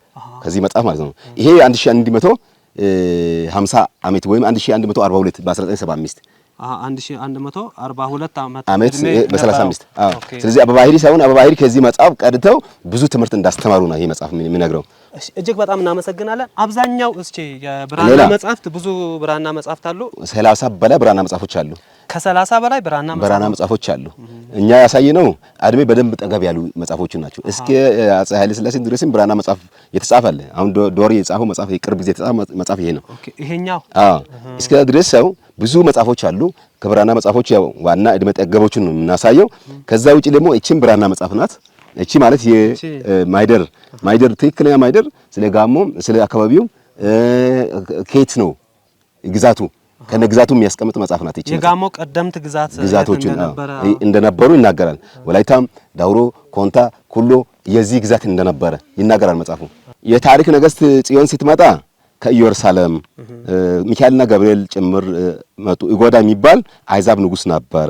ከዚህ መጽሐፍ ማለት ነው። ይሄ 1150 ዓመት ወይም 1142 በ1975 1142 ዓመት በ35 ስለዚህ አባ ባህሪ ሳይሆን አባ ባህሪ ከዚህ መጽሐፍ ቀድተው ብዙ ትምህርት እንዳስተማሩ ነው ይሄ መጽሐፍ የሚነግረው። እጅግ በጣም እናመሰግናለን። አብዛኛው እስኪ የብራና መጻሕፍት ብዙ ብራና መጻሕፍት አሉ። 30 በላይ ብራና መጻሕፎች አሉ። ከ30 በላይ ብራና መጻሕፎች አሉ። እኛ ያሳየነው እድሜ በደንብ ጠገብ ያሉ መጻሕፎች ናቸው። እስከ አፄ ኃይለ ሥላሴ ድረስም ብራና መጻሕፍ የተጻፈ አለ። አሁን ዶሪ የጻፈው መጻሕፍ የቅርብ ጊዜ የተጻፈ መጻሕፍ ይሄ ነው። ኦኬ ይሄኛው እስከ ድረስ ሰው ብዙ መጻሕፎች አሉ። ከብራና መጻሕፎች ያው ዋና እድሜ ጠገቦችን ነው የምናሳየው። ከዛ ውጪ ደግሞ እቺም ብራና መጻሕፍ ናት። እቺ ማለት የማይደር ትክክለኛ ማይደር ስለ ጋሞ ስለ አካባቢው ከየት ነው ግዛቱ ከነ ግዛቱ የሚያስቀምጥ መጽሐፍ ናት። እቺ የጋሞ ቀደምት ግዛቶች እንደነበሩ ይናገራል። ወላይታም፣ ዳውሮ፣ ኮንታ፣ ኩሎ የዚህ ግዛት እንደነበረ ይናገራል መጽሐፉ። የታሪክ ነገስት ጽዮን ስትመጣ ከኢየሩሳሌም ሚካኤልና ገብርኤል ጭምር መጡ። ኢጎዳ የሚባል አይዛብ ንጉስ ነበረ።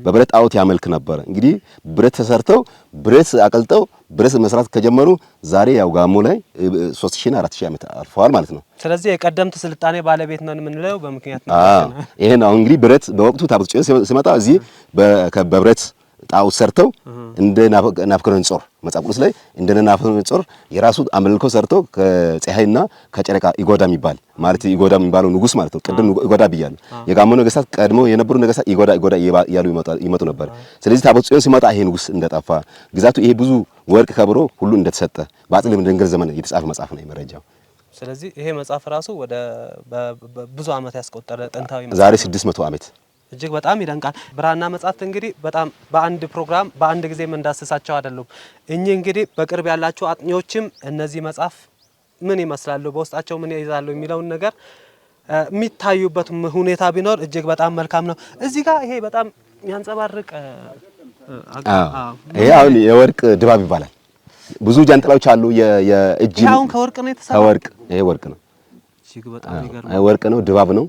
በብረት ጣዖት ያመልክ ነበረ። እንግዲህ ብረት ተሰርተው ብረት አቀልጠው ብረት መስራት ከጀመሩ ዛሬ ያው ጋሞ ላይ 3000 እና 4000 ዓመት አልፈዋል ማለት ነው። ስለዚህ የቀደምት ስልጣኔ ባለቤት ነን የምንለው በምክንያት ነው። ይሄን አሁን እንግዲህ ብረት በወቅቱ ታቦት ጽዮን ሲመጣ እዚህ በብረት ጣዖት ሰርተው እንደ ናቡከደነፆር መጽሐፍ ቅዱስ ላይ እንደ ናቡከደነፆር የራሱ አምልኮ ሰርተው ከፀሐይና ከጨረቃ ኢጎዳ የሚባል ማለት ኢጎዳ የሚባለው ንጉስ ማለት ነው። ቅድም ኢጎዳ ብያለሁ። የጋሞ ነገስታት ቀድሞ የነበሩ ነገስታት ኢጎዳ እያሉ ይመጡ ነበር። ስለዚህ ታቦት ጽዮን ሲመጣ ይሄ ንጉስ እንደጠፋ ግዛቱ ይሄ ብዙ ወርቅ ከብሮ ሁሉ እንደተሰጠ በአፄ ልብነ ድንግል ዘመን የተጻፈ መጽሐፍ ነው መረጃው። ስለዚህ ይሄ መጽሐፍ ራሱ ወደ ብዙ ዓመት ያስቆጠረ ጥንታዊ መጽሐፍ ዛሬ 600 ዓመት እጅግ በጣም ይደንቃል። ብራና መጻሕፍት እንግዲህ በጣም በአንድ ፕሮግራም በአንድ ጊዜ እንዳስሳቸው አይደሉም። እኚህ እንግዲህ በቅርብ ያላችሁ አጥኚዎችም እነዚህ መጽሐፍ ምን ይመስላሉ፣ በውስጣቸው ምን ይይዛሉ የሚለውን ነገር የሚታዩበት ሁኔታ ቢኖር እጅግ በጣም መልካም ነው። እዚህ ጋር ይሄ በጣም የሚያንጸባርቅ ይሄ አሁን የወርቅ ድባብ ይባላል። ብዙ ጃንጥላዎች አሉ። የእጅ አሁን ከወርቅ ነው የተሰራው። ከወርቅ ይሄ ወርቅ ነው። እጅግ በጣም ይገርማል። ወርቅ ነው፣ ድባብ ነው።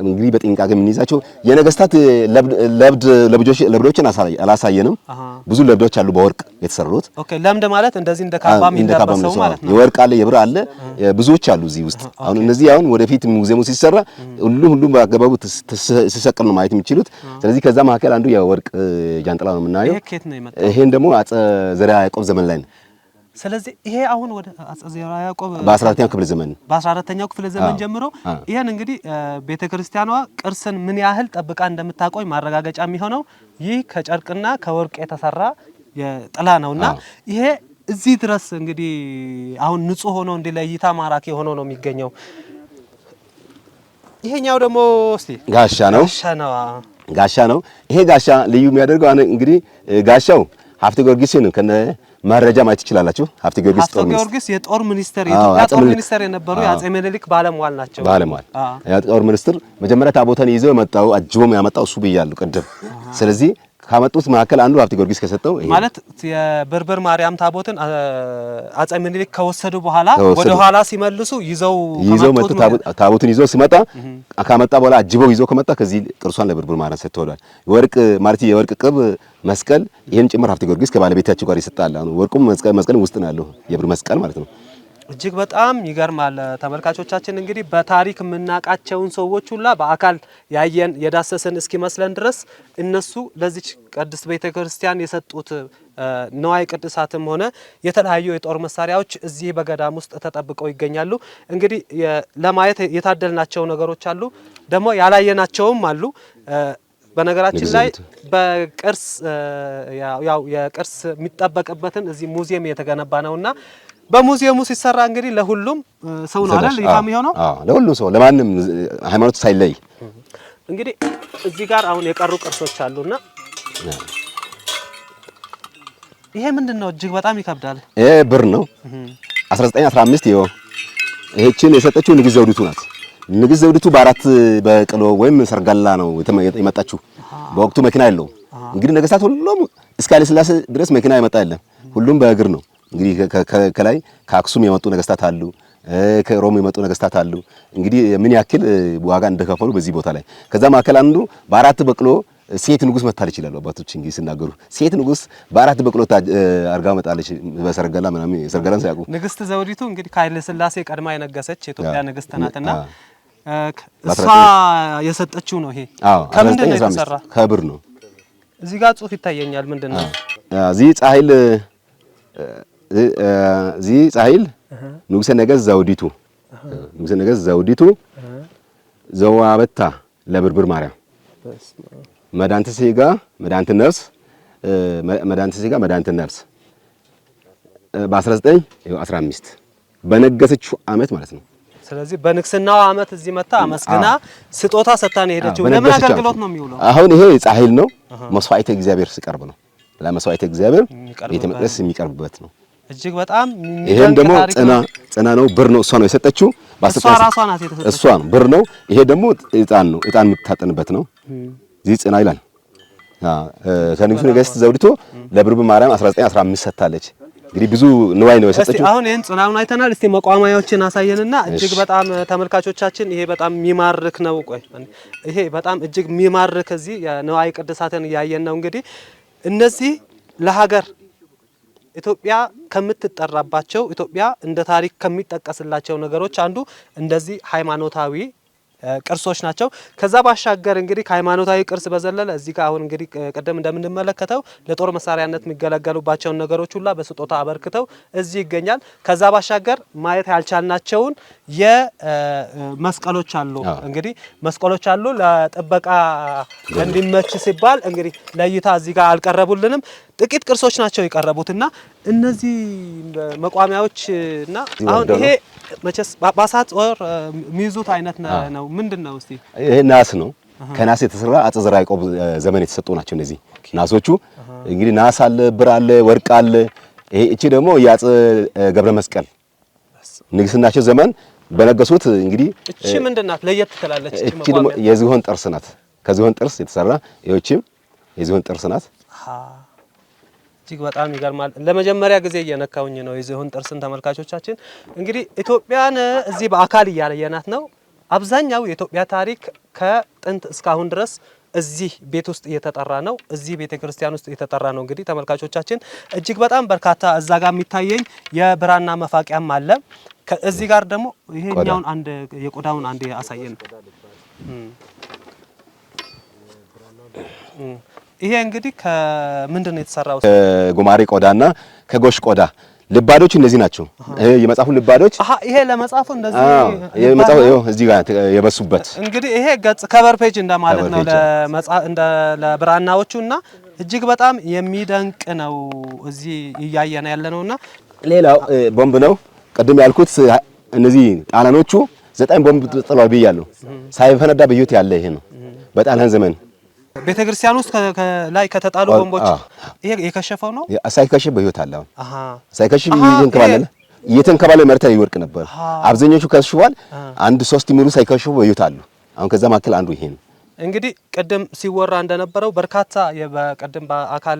እንግዲህ በጥንቃቄ የምንይዛቸው የነገስታት ለብዶችን አላሳየንም። ብዙ ለብዶች አሉ በወርቅ የተሰሩት። ኦኬ ለምድ ማለት እንደዚህ እንደ ካባ የሚለበሰው ማለት ነው። የወርቅ አለ፣ የብር አለ፣ ብዙዎች አሉ እዚህ ውስጥ። አሁን እነዚህ አሁን ወደፊት ሙዚየሙ ሲሰራ ሁሉም በአገባቡ ሲሰቅል ነው ማየት የሚችሉት። ስለዚህ ከዛ መካከል አንዱ የወርቅ ጃንጥላ ነው የምናየው። ይሄን ደግሞ አፄ ዘርዓ ያዕቆብ ዘመን ላይ ነው። ስለዚህ ይሄ አሁን ወደ አፄ ዘርዓ ያዕቆብ በ14ኛው ክፍለ ዘመን በ14ኛው ክፍለ ዘመን ጀምሮ ይሄን እንግዲህ ቤተክርስቲያኗ ቅርስን ምን ያህል ጠብቃ እንደምታቆይ ማረጋገጫ የሚሆነው ይህ ከጨርቅና ከወርቅ የተሰራ የጥላ ነውና ይሄ እዚህ ድረስ እንግዲህ አሁን ንጹህ ሆኖ እንደ ለእይታ ማራኪ ሆኖ ነው የሚገኘው። ይሄኛው ደግሞ እስቲ ጋሻ ነው። ይሄ ጋሻ ልዩ የሚያደርገው እንግዲህ ጋሻው ሀብተ ጊዮርጊስን ከነ መረጃ ማየት ይችላልላችሁ። ሀብተ ጊዮርጊስ የጦር ሚኒስተር የጦር ሚኒስተር የነበሩ የአፄ ምኒልክ ባለሟል ናቸው። የጦር ሚኒስተር መጀመሪያ ታቦታን ይዘው መጣው አጅቦም ያመጣው እሱ ብያለሁ ቅድም። ስለዚህ ካመጡት መካከል አንዱ ሀብተ ጊዮርጊስ ከሰጠው ይሄ ማለት የበርበር ማርያም ታቦትን አፄ ምኒልክ ከወሰዱ በኋላ ወደ ኋላ ሲመልሱ ይዘው መጡ። ታቦቱን ይዘው ሲመጣ ካመጣ በኋላ አጅበው ይዘው ከመጣ ከዚህ ቅርሷን ለበርበር ማርያም ሰጥተዋል። ወርቅ ማለት የወርቅ ቅብ መስቀል ይሄን ጭምር ሀብተ ጊዮርጊስ ከባለቤታቸው ጋር ይሰጣል። አሁን ወርቁም መስቀል ውስጥ ነው ያለው የብር መስቀል ማለት ነው። እጅግ በጣም ይገርማል። ተመልካቾቻችን እንግዲህ በታሪክ የምናውቃቸውን ሰዎች ሁላ በአካል ያየን የዳሰሰን እስኪመስለን ድረስ እነሱ ለዚች ቅድስት ቤተክርስቲያን የሰጡት ንዋየ ቅድሳትም ሆነ የተለያዩ የጦር መሳሪያዎች እዚህ በገዳም ውስጥ ተጠብቀው ይገኛሉ። እንግዲህ ለማየት የታደልናቸው ነገሮች አሉ፣ ደግሞ ያላየናቸውም አሉ። በነገራችን ላይ በቅርስ ያው የቅርስ የሚጠበቅበትን እዚህ ሙዚየም የተገነባ ነውና በሙዚየሙ ሲሰራ እንግዲህ ለሁሉም ሰው ነው አይደል ይፋም ይሆነው? ለሁሉም ሰው ለማንም ሃይማኖት ሳይለይ። እንግዲህ እዚህ ጋር አሁን የቀሩ ቅርሶች አሉና ይሄ ምንድነው? እጅግ በጣም ይከብዳል። ይሄ ብር ነው 1915 ይኸው ይሄችን የሰጠችው ንግስት ዘውዲቱ ናት። ንግስት ዘውዲቱ በአራት በቅሎ ወይም ሰርጋላ ነው የመጣችው። በወቅቱ መኪና የለውም። እንግዲህ ነገስታት ሁሉም እስከ ኃይለ ሥላሴ ድረስ መኪና የመጣ የለም። ሁሉም በእግር ነው። እንግዲህ ከላይ ከአክሱም የመጡ ነገስታት አሉ፣ ከሮም የመጡ ነገስታት አሉ። እንግዲህ ምን ያክል ዋጋ እንደከፈሉ በዚህ ቦታ ላይ ከዛ መካከል አንዱ በአራት በቅሎ ሴት ንጉስ መታለች ይላሉ አባቶች እንግዲህ ሲናገሩ። ሴት ንጉስ በአራት በቅሎ አርጋ መጣለች በሰርገላ ምናምን ሰርገላን ሳያውቁ። ንግስት ዘውዲቱ እንግዲህ ከኃይለ ሥላሴ ቀድማ የነገሰች የኢትዮጵያ ንግስት ናትና እሷ የሰጠችው ነው። ይሄ ከምንድን ነው የተሰራ? ከብር ነው። እዚህ ጋር ጽሁፍ ይታየኛል። ምንድነው? እዚህ ጻሂል ንጉሠ ነገሥት ዘውዲቱ ንጉሠ ነገሥት ዘውዲቱ ዘዋበታ ለብርብር ማርያም መድኃኒተ ሥጋ መድኃኒተ ነፍስ መድኃኒተ ሥጋ መድኃኒተ ነፍስ በ1915 በነገሰችው ዓመት ማለት ነው። ስለዚህ በንግስናው ዓመት እዚህ መጣ አመስግና ስጦታ ሰጣን የሄደችው ለምን አገልግሎት ነው የሚውለው? አሁን ይሄ ጻሂል ነው። መስዋዕተ እግዚአብሔር ሲቀርብ ነው። ለመስዋዕተ እግዚአብሔር ቤተ መቅደስ የሚቀርብበት ነው። እጅግ በጣም ይሄን ደግሞ ጽና ነው ብር ነው እሷ ነው የሰጠችው። እሷ ራሷ ናት የተሰጠችው። እሷ ነው ብር ነው። ይሄ ደግሞ ዕጣን ነው። ዕጣን የምታጠንበት ነው። እዚህ ጽና ይላል። ከንጉሠ ነገሥት ዘውዲቱ ለብርብር ማርያም 1915 ሰጥታለች። እንግዲህ ብዙ ንዋይ ነው የሰጠችው። አሁን ይሄን ጽናውን አይተናል። እስቲ መቋሚያዎችን አሳየንና እጅግ በጣም ተመልካቾቻችን ይሄ በጣም የሚማርክ ነው። ቆይ ይሄ በጣም እጅግ የሚማርክ እዚህ የንዋይ ቅድሳትን እያየን ነው። እንግዲህ እነዚህ ለሀገር ኢትዮጵያ ከምትጠራባቸው ኢትዮጵያ እንደ ታሪክ ከሚጠቀስላቸው ነገሮች አንዱ እንደዚህ ሃይማኖታዊ ቅርሶች ናቸው። ከዛ ባሻገር እንግዲህ ከሃይማኖታዊ ቅርስ በዘለለ እዚህ ጋር አሁን እንግዲህ ቀደም እንደምንመለከተው ለጦር መሳሪያነት የሚገለገሉባቸውን ነገሮች ሁላ በስጦታ አበርክተው እዚህ ይገኛል። ከዛ ባሻገር ማየት ያልቻልናቸውን የመስቀሎች አሉ። እንግዲህ መስቀሎች አሉ ለጥበቃ እንዲመች ሲባል እንግዲህ ለእይታ እዚህ ጋር አልቀረቡልንም። ጥቂት ቅርሶች ናቸው የቀረቡትና እነዚህ መቋሚያዎችና አሁን ይሄ መቼስ ባሳት ጾር ሚዙት አይነት ነው። ምንድነው እስቲ? ይሄ ናስ ነው። ከናስ የተሰራ አፄ ዘርዓ ያዕቆብ ዘመን የተሰጡ ናቸው እነዚህ ናሶቹ። እንግዲህ ናስ አለ፣ ብር አለ፣ ወርቅ አለ። እቺ ደግሞ የአፄ ገብረ መስቀል ንግስናቸው ዘመን በነገሱት እንግዲህ እቺ ምንድናት? ለየት ትላለች። እቺ ደግሞ የዝሆን ጥርስ ናት። ከዝሆን ጥርስ የተሰራ ይህቺም የዝሆን ጥርስ ናት። እጅግ በጣም ይገርማል። ለመጀመሪያ ጊዜ እየነካውኝ ነው የዝሆን ጥርስን። ተመልካቾቻችን እንግዲህ ኢትዮጵያን እዚህ በአካል እያለየናት ነው። አብዛኛው የኢትዮጵያ ታሪክ ከጥንት እስካሁን ድረስ እዚህ ቤት ውስጥ እየተጠራ ነው። እዚህ ቤተክርስቲያን ውስጥ እየተጠራ ነው። እንግዲህ ተመልካቾቻችን እጅግ በጣም በርካታ እዛ ጋር የሚታየኝ የብራና መፋቂያም አለ። እዚህ ጋር ደግሞ ይሄኛውን አንድ የቆዳውን አንድ አሳየን። ይሄ እንግዲህ ከምንድን ነው የተሰራው? ከጉማሬ ቆዳና ከጎሽ ቆዳ ልባዶች እነዚህ ናቸው። የመጽሐፉ ልባዶች ይሄ ለመጽሐፉ እንደዚህ የመጽሐፉ እዚህ ጋር የበሱበት እንግዲህ ይሄ ገጽ ከቨር ፔጅ እንደማለት ነው ለብራናዎቹና እጅግ በጣም የሚደንቅ ነው። እዚህ እያየን ያለነውና ሌላው ቦምብ ነው። ቅድም ያልኩት እነዚህ ጣሊያኖቹ 9 ቦምብ ጥለዋል ብያለሁ። ሳይፈነዳ በህይወት ያለ ይሄ ነው። በጣሊያን ዘመን ቤተክርስቲያን ውስጥ ላይ ከተጣሉ ቦምቦች ይሄ የከሸፈው ነው። ሳይከሽፍ በህይወት አለ። ሳይከሽፍ እየተንከባለለ መሬት ላይ ይወድቅ ነበር። አብዛኞቹ ከሽፏል። አንድ 3 ሙሉ ሳይከሽፉ በህይወት አሉ። አሁን ከዛ መካከል አንዱ ይሄ ነው። እንግዲህ ቅድም ሲወራ እንደነበረው በርካታ በቅድም በአካል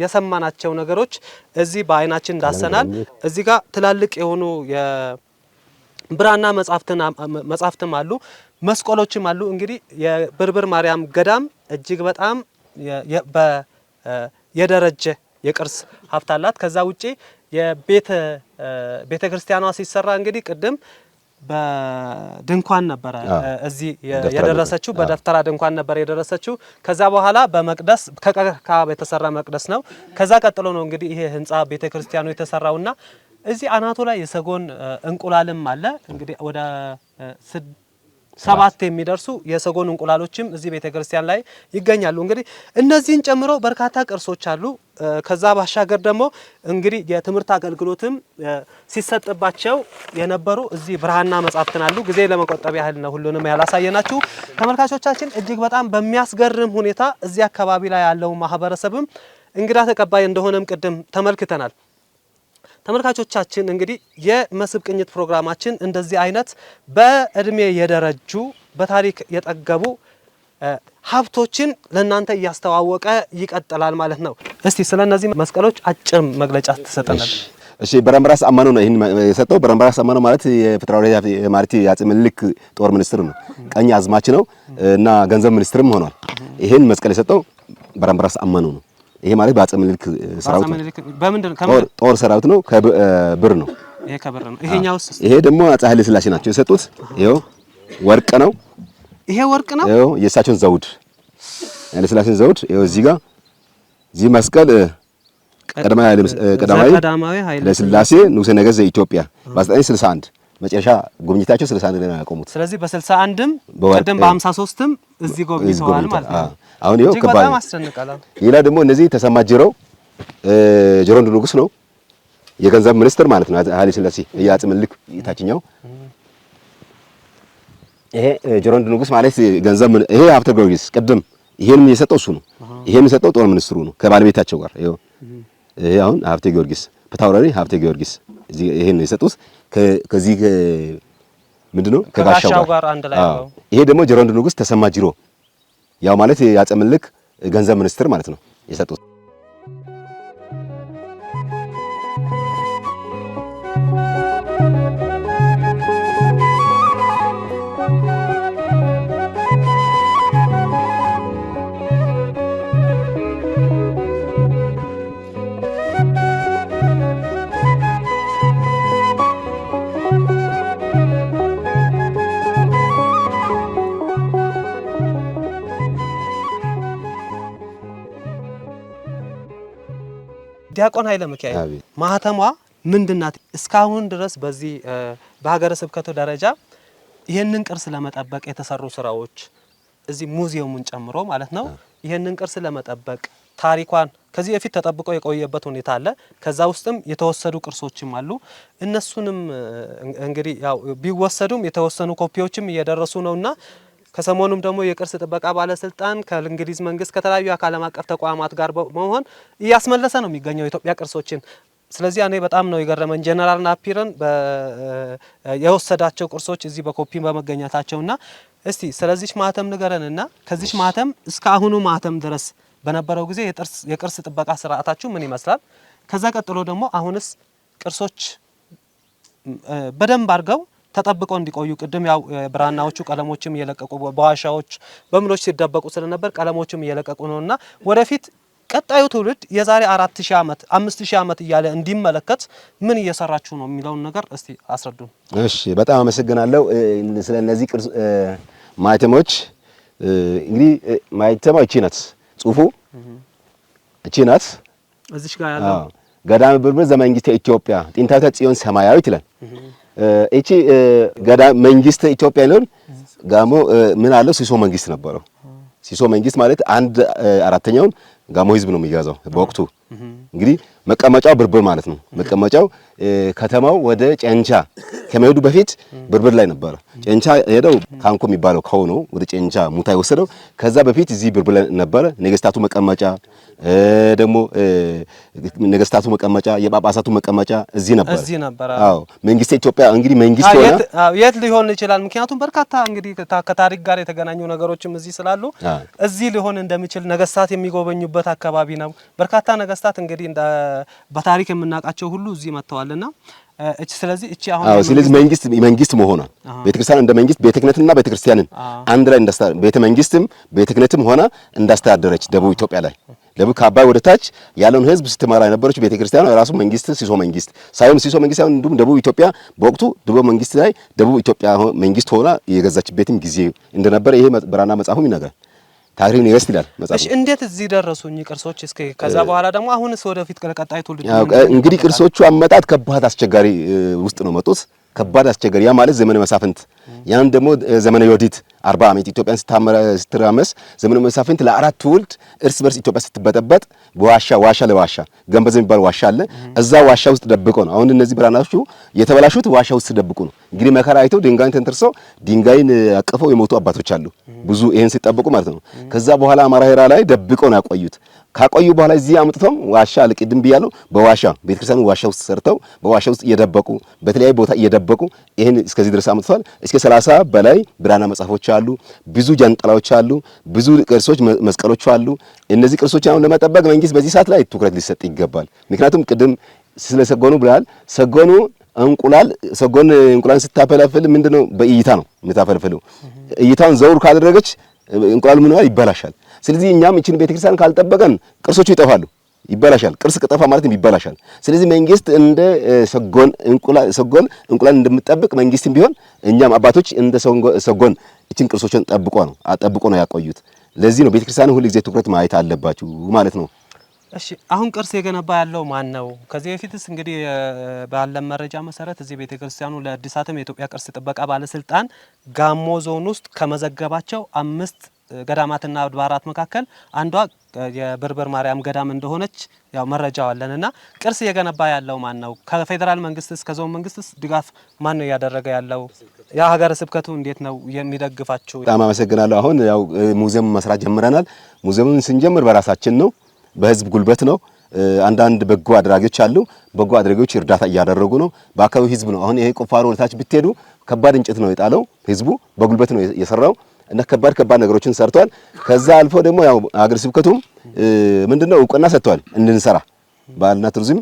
የሰማናቸው ነገሮች እዚህ በአይናችን ዳሰናል። እዚህ ጋር ትላልቅ የሆኑ የብራና መጻሕፍትም አሉ፣ መስቀሎችም አሉ። እንግዲህ የብርብር ማርያም ገዳም እጅግ በጣም የደረጀ የቅርስ ሀብት አላት። ከዛ ውጪ የቤተ ክርስቲያኗ ሲሰራ እንግዲህ ቅድም በድንኳን ነበረ እዚህ የደረሰችው፣ በደፍተራ ድንኳን ነበር የደረሰችው። ከዛ በኋላ በመቅደስ ከቀርከሃ የተሰራ መቅደስ ነው። ከዛ ቀጥሎ ነው እንግዲህ ይሄ ህንጻ ቤተክርስቲያኑ የተሰራውና እዚህ አናቱ ላይ የሰጎን እንቁላልም አለ። እንግዲህ ወደ 7 የሚደርሱ የሰጎን እንቁላሎችም እዚህ ቤተክርስቲያን ላይ ይገኛሉ። እንግዲህ እነዚህን ጨምሮ በርካታ ቅርሶች አሉ። ከዛ ባሻገር ደግሞ እንግዲህ የትምህርት አገልግሎትም ሲሰጥባቸው የነበሩ እዚህ ብራና መጻሕፍትን አሉ። ጊዜ ለመቆጠብ ያህል ነው ሁሉንም ያላሳየናችሁ ተመልካቾቻችን። እጅግ በጣም በሚያስገርም ሁኔታ እዚህ አካባቢ ላይ ያለው ማህበረሰብም እንግዳ ተቀባይ እንደሆነም ቅድም ተመልክተናል። ተመልካቾቻችን እንግዲህ የመስህብ ቅኝት ፕሮግራማችን እንደዚህ አይነት በእድሜ የደረጁ በታሪክ የጠገቡ ሀብቶችን ለእናንተ እያስተዋወቀ ይቀጥላል ማለት ነው። እስቲ ስለነዚህ መስቀሎች አጭር መግለጫ ትሰጠናል? እሺ፣ በረምራስ አማኖ ነው ይሄን የሰጠው። በረምራስ አማኖ ማለት የፌደራል ማለት የአፄ ምኒልክ ጦር ሚኒስትር ነው፣ ቀኝ አዝማች ነው እና ገንዘብ ሚኒስትርም ሆኗል። ይሄን መስቀል የሰጠው በረምራስ አማኖ ነው። ይሄ ማለት በአፄ ምኒልክ ሰራዊት ጦር ሰራዊት ነው። ከብር ነው። ይሄ ከብር ነው። ይሄኛውስ? ይሄ ደግሞ አፄ ኃይለ ሥላሴ ናቸው የሰጡት። ይሄው ወርቅ ነው። ይሄ ወርቅ ነው። ይሄው የእሳቸውን ዘውድ ኃይለ ሥላሴን ዘውድ ይሄው እዚህ ጋር እዚህ መስቀል ቀዳማዊ ኃይለ ሥላሴ ንጉሠ ነገሥት ዘኢትዮጵያ በ1961 መጨረሻ ጉብኝታቸው 61 ላይ ነው ያቆሙት። ስለዚህ በ61ም ቀደም በ53ም እዚህ ጎብኝተዋል ማለት ነው። አሁን ይኸው በጣም አስደንቃል። ሌላ ደግሞ እነዚህ ተሰማ ጅሮንድ ንጉሥ ነው የገንዘብ ሚኒስትር ማለት ነው። ኃይለ ሥላሴ የአፄ ምኒልክ የታችኛው ይሄ ጅሮንድ ንጉሥ ማለት ገንዘብ ይሄ ሀብተ ጊዮርጊስ ቅድም ይሄንም የሰጠው እሱ ነው። ይሄም የሰጠው ጦር ሚኒስትሩ ነው ከባለቤታቸው ጋር ይኸው ይሄ አሁን ሀብተ ጊዮርጊስ ፊታውራሪ ሀብተ ጊዮርጊስ እዚህ ይሄን የሰጡት ከዚህ ምንድነው ከጋሻው ጋር አንድ ላይ ነው። ይሄ ደግሞ ጅሮንድ ንጉሥ ተሰማ ጅሮ ያው ማለት የአፄ ምኒልክ ገንዘብ ሚኒስትር ማለት ነው የሰጡት። ዲያቆን ኃይለ ሚካኤል ማህተሟ ምንድናት? እስካሁን ድረስ በዚህ በሀገረ ስብከቱ ደረጃ ይሄንን ቅርስ ለመጠበቅ የተሰሩ ስራዎች እዚህ ሙዚየሙን ጨምሮ ማለት ነው ይሄንን ቅርስ ለመጠበቅ ታሪኳን ከዚህ በፊት ተጠብቆ የቆየበት ሁኔታ አለ። ከዛ ውስጥም የተወሰዱ ቅርሶችም አሉ። እነሱንም እንግዲህ ያው ቢወሰዱም የተወሰኑ ኮፒዎችም እየደረሱ ነውና ከሰሞኑም ደግሞ የቅርስ ጥበቃ ባለስልጣን ከእንግሊዝ መንግስት ከተለያዩ ዓለም አቀፍ ተቋማት ጋር በመሆን እያስመለሰ ነው የሚገኘው የኢትዮጵያ ቅርሶችን። ስለዚህ እኔ በጣም ነው የገረመኝ ጀነራል ናፒርን የወሰዳቸው ቅርሶች እዚህ በኮፒ በመገኘታቸውና እስቲ ስለዚህ ማህተም ንገረንና ከዚህ ማህተም እስከ አሁኑ ማህተም ድረስ በነበረው ጊዜ የቅርስ ጥበቃ ስርዓታችሁ ምን ይመስላል? ከዛ ቀጥሎ ደግሞ አሁንስ ቅርሶች በደንብ አድርገው ተጠብቀው እንዲቆዩ ቅድም ያው ብራናዎቹ ቀለሞችም እየለቀቁ በዋሻዎች በምሎች ሲደበቁ ስለነበር ቀለሞችም እየለቀቁ ነውና ወደፊት ቀጣዩ ትውልድ የዛሬ 4000 ዓመት 5000 ዓመት እያለ እንዲመለከት ምን እየሰራችሁ ነው የሚለውን ነገር እስቲ አስረዱን። እሺ በጣም አመሰግናለሁ። ስለነዚህ ቅርስ ማህተሞች እንግዲህ ማህተሟ እቺ ናት፣ ጽሁፉ እቺ ናት። እዚሽ ጋር ያለው ገዳመ ብርብር ዘመንግስተ ኢትዮጵያ ጥንታዊተ ጽዮን ሰማያዊት ይላል። እቺ ገዳመ መንግስተ ኢትዮጵያ ነው። ጋሞ ምን አለው? ሲሶ መንግስት ነበረው። ሲሶ መንግስት ማለት 1/4ኛውን ጋሞ ህዝብ ነው የሚያዘው በወቅቱ። እንግዲህ መቀመጫው ብርብር ማለት ነው። መቀመጫው ከተማው ወደ ጨንቻ ከመሄዱ በፊት ብርብር ላይ ነበረ። ጨንቻ ሄደው ካንኮ የሚባለው ከሆነ ወደ ጨንቻ ሙታ የወሰደው ከዛ በፊት እዚህ ብርብር ላይ ነበረ። ነገስታቱ መቀመጫ ደግሞ ነገስታቱ መቀመጫ የጳጳሳቱ መቀመጫ እዚህ ነበር። አዎ መንግስት ኢትዮጵያ እንግዲህ መንግስት ሆነ የት ሊሆን ይችላል? ምክንያቱም በርካታ እንግዲህ ከታሪክ ጋር የተገናኙ ነገሮችም እዚህ ስላሉ እዚህ ሊሆን እንደሚችል ነገስታት የሚጎበኙበት አካባቢ ነው። በርካታ ነገስታት እንግዲህ በታሪክ የምናውቃቸው ሁሉ እዚህ መጥተዋልና ስለዚህ እቺ አሁን ስለዚህ መንግስት መሆኗ ቤተክርስቲያን እንደ መንግስት ቤተክነትና ቤተክርስቲያንን አንድ ላይ ቤተ መንግስትም ቤተክነትም ሆና እንዳስተዳደረች ደቡብ ኢትዮጵያ ላይ ደቡብ ከአባይ ወደ ታች ያለውን ህዝብ ስትመራ የነበረች ቤተክርስቲያን ራሱ መንግስት ሲሶ መንግስት ሳይሆን ሲሶ መንግስት ሳይሆን እንዲሁም ደቡብ ኢትዮጵያ በወቅቱ ደቡብ መንግስት ላይ ደቡብ ኢትዮጵያ መንግስት ሆና የገዛችበትም ጊዜ እንደነበረ ይሄ ብራና መጽሐፉም ይነግራል። ታሪክ ነው ይላል መጽሐፉ። እሺ እንዴት እዚህ ደረሱኝ ቅርሶች? እስከ ከዛ በኋላ ደግሞ አሁንስ ወደፊት ቀጣይ ትውልድ እንግዲህ ቅርሶቹ አመጣጥ ከባድ አስቸጋሪ ውስጥ ነው መጡት። ከባድ አስቸጋሪ ያ ማለት ዘመነ መሳፍንት ያን ደግሞ ዘመነ ዮዲት 40 ዓመት ኢትዮጵያን ስትራመስ ዘመነ መሳፍንት ለአራት ትውልድ እርስ በርስ ኢትዮጵያ ስትበጠበጥ ዋሻ ለዋሻ ገንበዘ የሚባል ዋሻ አለ። እዛ ዋሻ ውስጥ ደብቆ ነው አሁን እነዚህ ብራናዎቹ የተበላሹት ዋሻ ውስጥ ደብቆ ነው። እንግዲህ መከራ አይተው ድንጋይን ተንተርሰው ድንጋይን አቅፈው የሞቱ አባቶች አሉ ብዙ ይሄን ሲጠብቁ ማለት ነው። ከዛ በኋላ አማራ ሄራ ላይ ደብቆ ነው ያቆዩት። ካቆዩ በኋላ እዚህ አምጥተው ዋሻ ለቅድም ብያለሁ በዋሻ ቤተክርስቲያኑ ዋሻ ውስጥ ሰርተው በዋሻ ውስጥ እየደበቁ በተለያየ ቦታ እየደበቁ ይሄን እስከዚህ ድረስ አምጥተዋል። እስከ 30 በላይ ብራና መጽሐፎች አሉ፣ ብዙ ጃንጥላዎች አሉ፣ ብዙ ቅርሶች መስቀሎች አሉ። እነዚህ ቅርሶች አሁን ለመጠበቅ መንግስት በዚህ ሰዓት ላይ ትኩረት ሊሰጥ ይገባል። ምክንያቱም ቅድም ስለ ሰጎኑ ብለሃል። ሰጎን እንቁላል ስታፈለፍል ምንድነው በእይታ ነው የምታፈለፍለው። እይታውን ዘውር ካደረገች እንቁላል ምን ይበላሻል። ስለዚህ እኛም እቺን ቤተክርስቲያን ካልጠበቀን ቅርሶቹ ይጠፋሉ፣ ይበላሻል። ቅርስ ከጠፋ ማለትም ይበላሻል። ስለዚህ መንግስት እንደ ሰጎን እንቁላል እንደምጠብቅ መንግስትም ቢሆን እኛም አባቶች እንደ ሰጎን እቺን ቅርሶችን ጠብቆ ነው ያቆዩት። ለዚህ ነው ቤተክርስቲያን ሁሉ ጊዜ ትኩረት ማየት አለባችሁ ማለት ነው። እሺ አሁን ቅርስ የገነባ ያለው ማን ነው? ከዚህ በፊትስ እንግዲህ ባለን መረጃ መሰረት እዚህ ቤተክርስቲያኑ ለእድሳትም የኢትዮጵያ ቅርስ ጥበቃ ባለስልጣን ጋሞ ዞን ውስጥ ከመዘገባቸው 5 ገዳማትና አድባራት መካከል አንዷ የብርብር ማርያም ገዳም እንደሆነች ያው መረጃው አለንና ቅርስ የገነባ ያለው ማን ነው? ከፌደራል መንግስትስ ከዞን መንግስትስ ድጋፍ ማን ነው ያደረገ ያለው? ያ ሀገረ ስብከቱ እንዴት ነው የሚደግፋችሁ? በጣም አመሰግናለሁ። አሁን ያው ሙዚየም መስራት ጀምረናል። ሙዚየሙን ስንጀምር በራሳችን ነው፣ በህዝብ ጉልበት ነው። አንዳንድ በጎ አድራጊዎች አሉ። በጎ አድራጊዎች እርዳታ እያደረጉ ነው። በአካባቢው ህዝብ ነው። አሁን ይሄ ቁፋሮ ወደታች ብትሄዱ ከባድ እንጨት ነው የጣለው ህዝቡ፣ በጉልበት ነው የሰራው እና ከባድ ነገሮችን ሰርቷል። ከዛ አልፎ ደግሞ ያው ሀገረ ስብከቱም ምንድነው እውቅና ሰጥቷል እንድንሰራ፣ ባህልና ቱሪዝም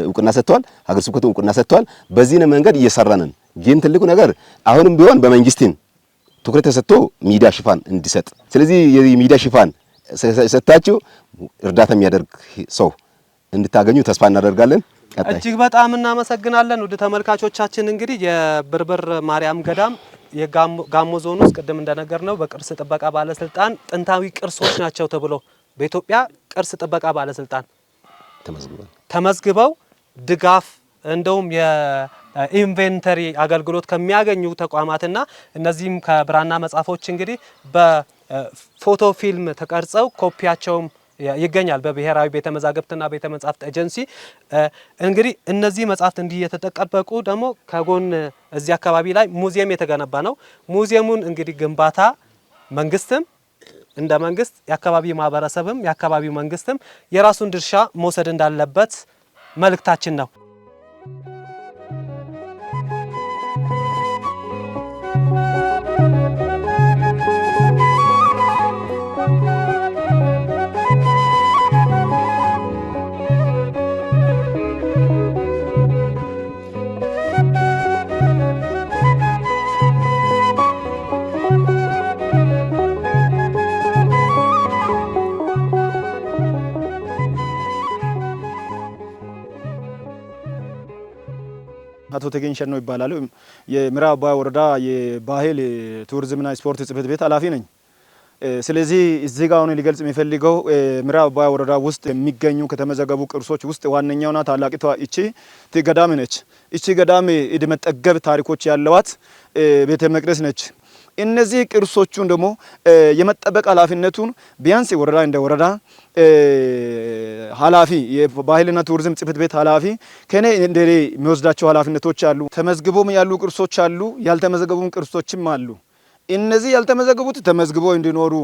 እውቅና ሰጥቷል። ሀገረ ስብከቱ እውቅና ሰጥቷል። በዚህ መንገድ እየሰራንን፣ ግን ትልቁ ነገር አሁንም ቢሆን በመንግስትን ትኩረት ተሰጥቶ ሚዲያ ሽፋን እንዲሰጥ። ስለዚህ የሚዲያ ሽፋን ሰጣችሁ እርዳታ የሚያደርግ ሰው እንድታገኙ ተስፋ እናደርጋለን። እጅግ በጣም እናመሰግናለን። ወደ ተመልካቾቻችን እንግዲህ የብርብር ማርያም ገዳም የጋሞ ዞን ውስጥ ቅድም እንደነገርነው በቅርስ ጥበቃ ባለስልጣን ጥንታዊ ቅርሶች ናቸው ተብሎ በኢትዮጵያ ቅርስ ጥበቃ ባለስልጣን ተመዝግበው ድጋፍ እንደውም የኢንቬንተሪ አገልግሎት ከሚያገኙ ተቋማትና እነዚህም ከብራና መጻፎች እንግዲህ በፎቶ ፊልም ተቀርጸው ኮፒያቸውም ይገኛል በብሔራዊ ቤተ መዛግብትና ቤተ መጻሕፍት ኤጀንሲ። እንግዲህ እነዚህ መጻሕፍት እንዲህ የተጠበቁ ደግሞ ከጎን እዚህ አካባቢ ላይ ሙዚየም የተገነባ ነው። ሙዚየሙን እንግዲህ ግንባታ መንግስትም እንደ መንግስት የአካባቢ ማህበረሰብም የአካባቢው መንግስትም የራሱን ድርሻ መውሰድ እንዳለበት መልእክታችን ነው። አቶ ተገኝ ሸነው ይባላሉ። የምዕራብ አባያ ወረዳ የባህል ቱሪዝምና ስፖርት ጽሕፈት ቤት ኃላፊ ነኝ። ስለዚህ እዚህ ጋር አሁን ሊገልጽ የሚፈልገው ምዕራብ አባያ ወረዳ ውስጥ የሚገኙ ከተመዘገቡ ቅርሶች ውስጥ ዋነኛውና ታላቂቷ እቺ ገዳም ነች። እቺ ገዳም ዕድሜ ጠገብ ታሪኮች ያለዋት ቤተ መቅደስ ነች። እነዚህ ቅርሶቹን ደግሞ የመጠበቅ ኃላፊነቱን ቢያንስ ወረዳ እንደ ወረዳ ኃላፊ የባህልና ቱሪዝም ጽሕፈት ቤት ኃላፊ ከኔ እንደኔ የሚወስዳቸው ኃላፊነቶች አሉ። ተመዝግቦም ያሉ ቅርሶች አሉ፣ ያልተመዘገቡም ቅርሶችም አሉ። እነዚህ ያልተመዘገቡት ተመዝግቦ እንዲኖሩ፣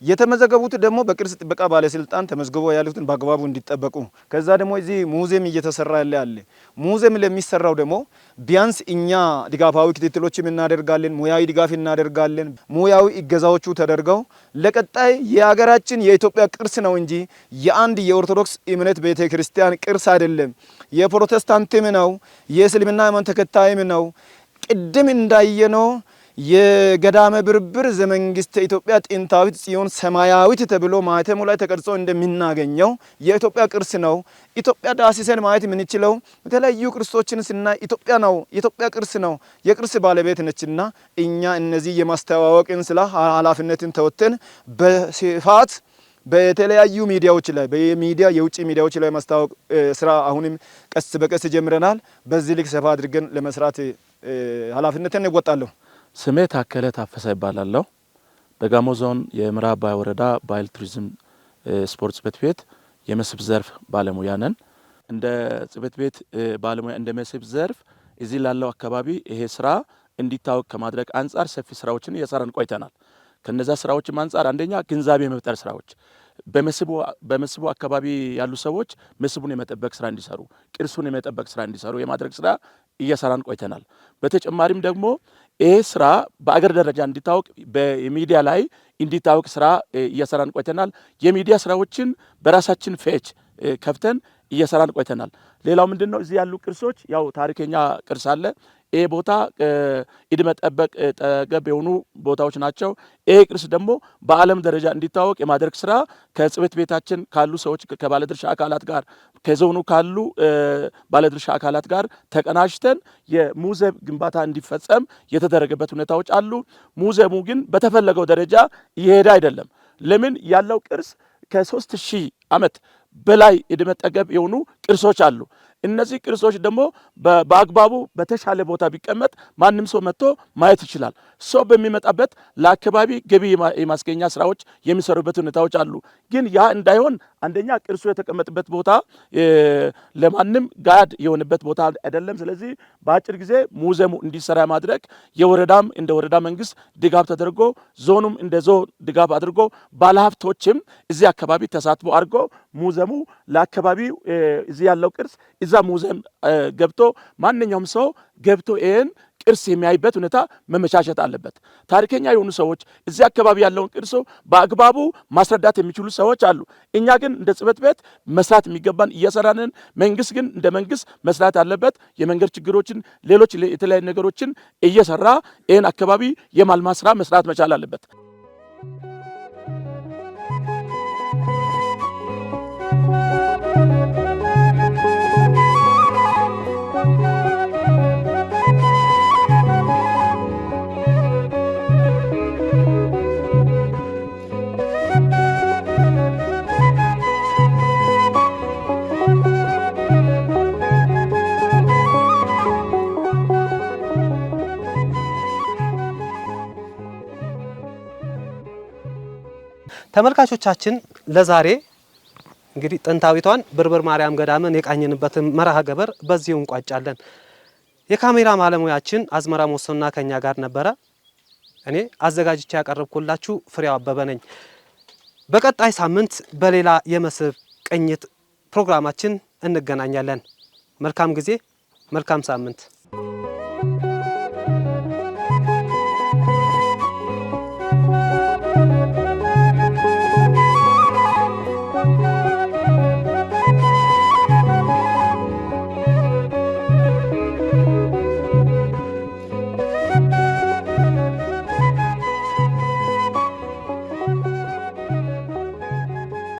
የተመዘገቡት ደግሞ በቅርስ ጥበቃ ባለስልጣን ተመዝግቦ ያሉትን በአግባቡ እንዲጠበቁ። ከዛ ደግሞ እዚህ ሙዚየም እየተሰራ ያለ ሙዚየም ለሚሰራው ደግሞ ቢያንስ እኛ ድጋፋዊ ክትትሎችም እናደርጋለን፣ ሙያዊ ድጋፍ እናደርጋለን። ሙያዊ እገዛዎቹ ተደርገው ለቀጣይ የሀገራችን የኢትዮጵያ ቅርስ ነው እንጂ የአንድ የኦርቶዶክስ እምነት ቤተ ክርስቲያን ቅርስ አይደለም። የፕሮቴስታንትም ነው፣ የእስልምና ሃይማኖት ተከታይም ነው። ቅድም እንዳየነው የገዳመ ብርብር ዘመንግስተ ኢትዮጵያ ጥንታዊት ጽዮን ሰማያዊት ተብሎ ማህተሙ ላይ ተቀርጾ እንደምናገኘው የኢትዮጵያ ቅርስ ነው። ኢትዮጵያ ዳስሰን ማየት የምንችለው የተለያዩ ቅርሶችን ስናይ ኢትዮጵያ ነው፣ የኢትዮጵያ ቅርስ ነው፣ የቅርስ ባለቤት ነችና እኛ እነዚህ የማስተዋወቅን ስለ ኃላፊነትን ተወጥተን በስፋት በተለያዩ ሚዲያዎች ላይ የውጭ ሚዲያዎች ላይ ማስተዋወቅ ስራ አሁንም ቀስ በቀስ ጀምረናል። በዚህ ልክ ሰፋ አድርገን ለመስራት ኃላፊነትን እንወጣለሁ። ስሜ ታከለ ታፈሰ ይባላለሁ። በጋሞ ዞን የምዕራብ አባያ ወረዳ ባህል ቱሪዝም ስፖርት ጽሕፈት ቤት የመስህብ ዘርፍ ባለሙያ ነን። እንደ ጽሕፈት ቤት ባለሙያ እንደ መስህብ ዘርፍ እዚህ ላለው አካባቢ ይሄ ስራ እንዲታወቅ ከማድረግ አንጻር ሰፊ ስራዎችን እየሰራን ቆይተናል። ከነዛ ስራዎችም አንጻር አንደኛ ግንዛቤ መፍጠር ስራዎች በመስህቡ አካባቢ ያሉ ሰዎች መስህቡን የመጠበቅ ስራ እንዲሰሩ፣ ቅርሱን የመጠበቅ ስራ እንዲሰሩ የማድረግ ስራ እየሰራን ቆይተናል። በተጨማሪም ደግሞ ይሄ ስራ በአገር ደረጃ እንዲታወቅ በሚዲያ ላይ እንዲታወቅ ስራ እየሰራን ቆይተናል። የሚዲያ ስራዎችን በራሳችን ፔጅ ከፍተን እየሰራን ቆይተናል። ሌላው ምንድነው እዚህ ያሉ ቅርሶች ያው ታሪከኛ ቅርስ አለ። ይሄ ቦታ ዕድሜ ጠገብ የሆኑ ቦታዎች ናቸው። ይሄ ቅርስ ደግሞ በዓለም ደረጃ እንዲታወቅ የማድረግ ስራ ከጽሕፈት ቤታችን ካሉ ሰዎች ከባለድርሻ አካላት ጋር ከዞኑ ካሉ ባለድርሻ አካላት ጋር ተቀናጅተን የሙዚየም ግንባታ እንዲፈጸም የተደረገበት ሁኔታዎች አሉ። ሙዚየሙ ግን በተፈለገው ደረጃ እየሄደ አይደለም። ለምን ያለው ቅርስ ከ3000 ዓመት በላይ ዕድሜ ጠገብ የሆኑ ቅርሶች አሉ። እነዚህ ቅርሶች ደግሞ በአግባቡ በተሻለ ቦታ ቢቀመጥ ማንም ሰው መጥቶ ማየት ይችላል። ሰው በሚመጣበት ለአካባቢ ገቢ የማስገኛ ስራዎች የሚሰሩበት ሁኔታዎች አሉ። ግን ያ እንዳይሆን አንደኛ ቅርሱ የተቀመጠበት ቦታ ለማንም ጋድ የሆነበት ቦታ አይደለም። ስለዚህ በአጭር ጊዜ ሙዚየሙ እንዲሰራ ማድረግ የወረዳም እንደ ወረዳ መንግስት ድጋፍ ተደርጎ ዞኑም እንደ ዞን ድጋፍ አድርጎ ባለሀብቶችም እዚህ አካባቢ ተሳትፎ አድርጎ ሙዚየሙ ለአካባቢው እዚህ ያለው ቅርስ እዛ ሙዚየም ገብቶ ማንኛውም ሰው ገብቶ ይሄን ቅርስ የሚያይበት ሁኔታ መመቻቸት አለበት። ታሪከኛ የሆኑ ሰዎች እዚህ አካባቢ ያለውን ቅርስ በአግባቡ ማስረዳት የሚችሉ ሰዎች አሉ። እኛ ግን እንደ ጽሕፈት ቤት መስራት የሚገባን እየሰራንን፣ መንግስት ግን እንደ መንግስት መስራት አለበት። የመንገድ ችግሮችን፣ ሌሎች የተለያዩ ነገሮችን እየሰራ ይሄን አካባቢ የማልማት ስራ መስራት መቻል አለበት። ተመልካቾቻችን ለዛሬ እንግዲህ ጥንታዊቷን ብርብር ማርያም ገዳምን የቃኘንበትን መርሃ ግብር በዚሁ እንቋጫለን። የካሜራ ባለሙያችን አዝመራ ሞሶና ከኛ ጋር ነበረ። እኔ አዘጋጅቼ ያቀርብኩላችሁ ፍሬው አበበ ነኝ። በቀጣይ ሳምንት በሌላ የመስህብ ቅኝት ፕሮግራማችን እንገናኛለን። መልካም ጊዜ፣ መልካም ሳምንት።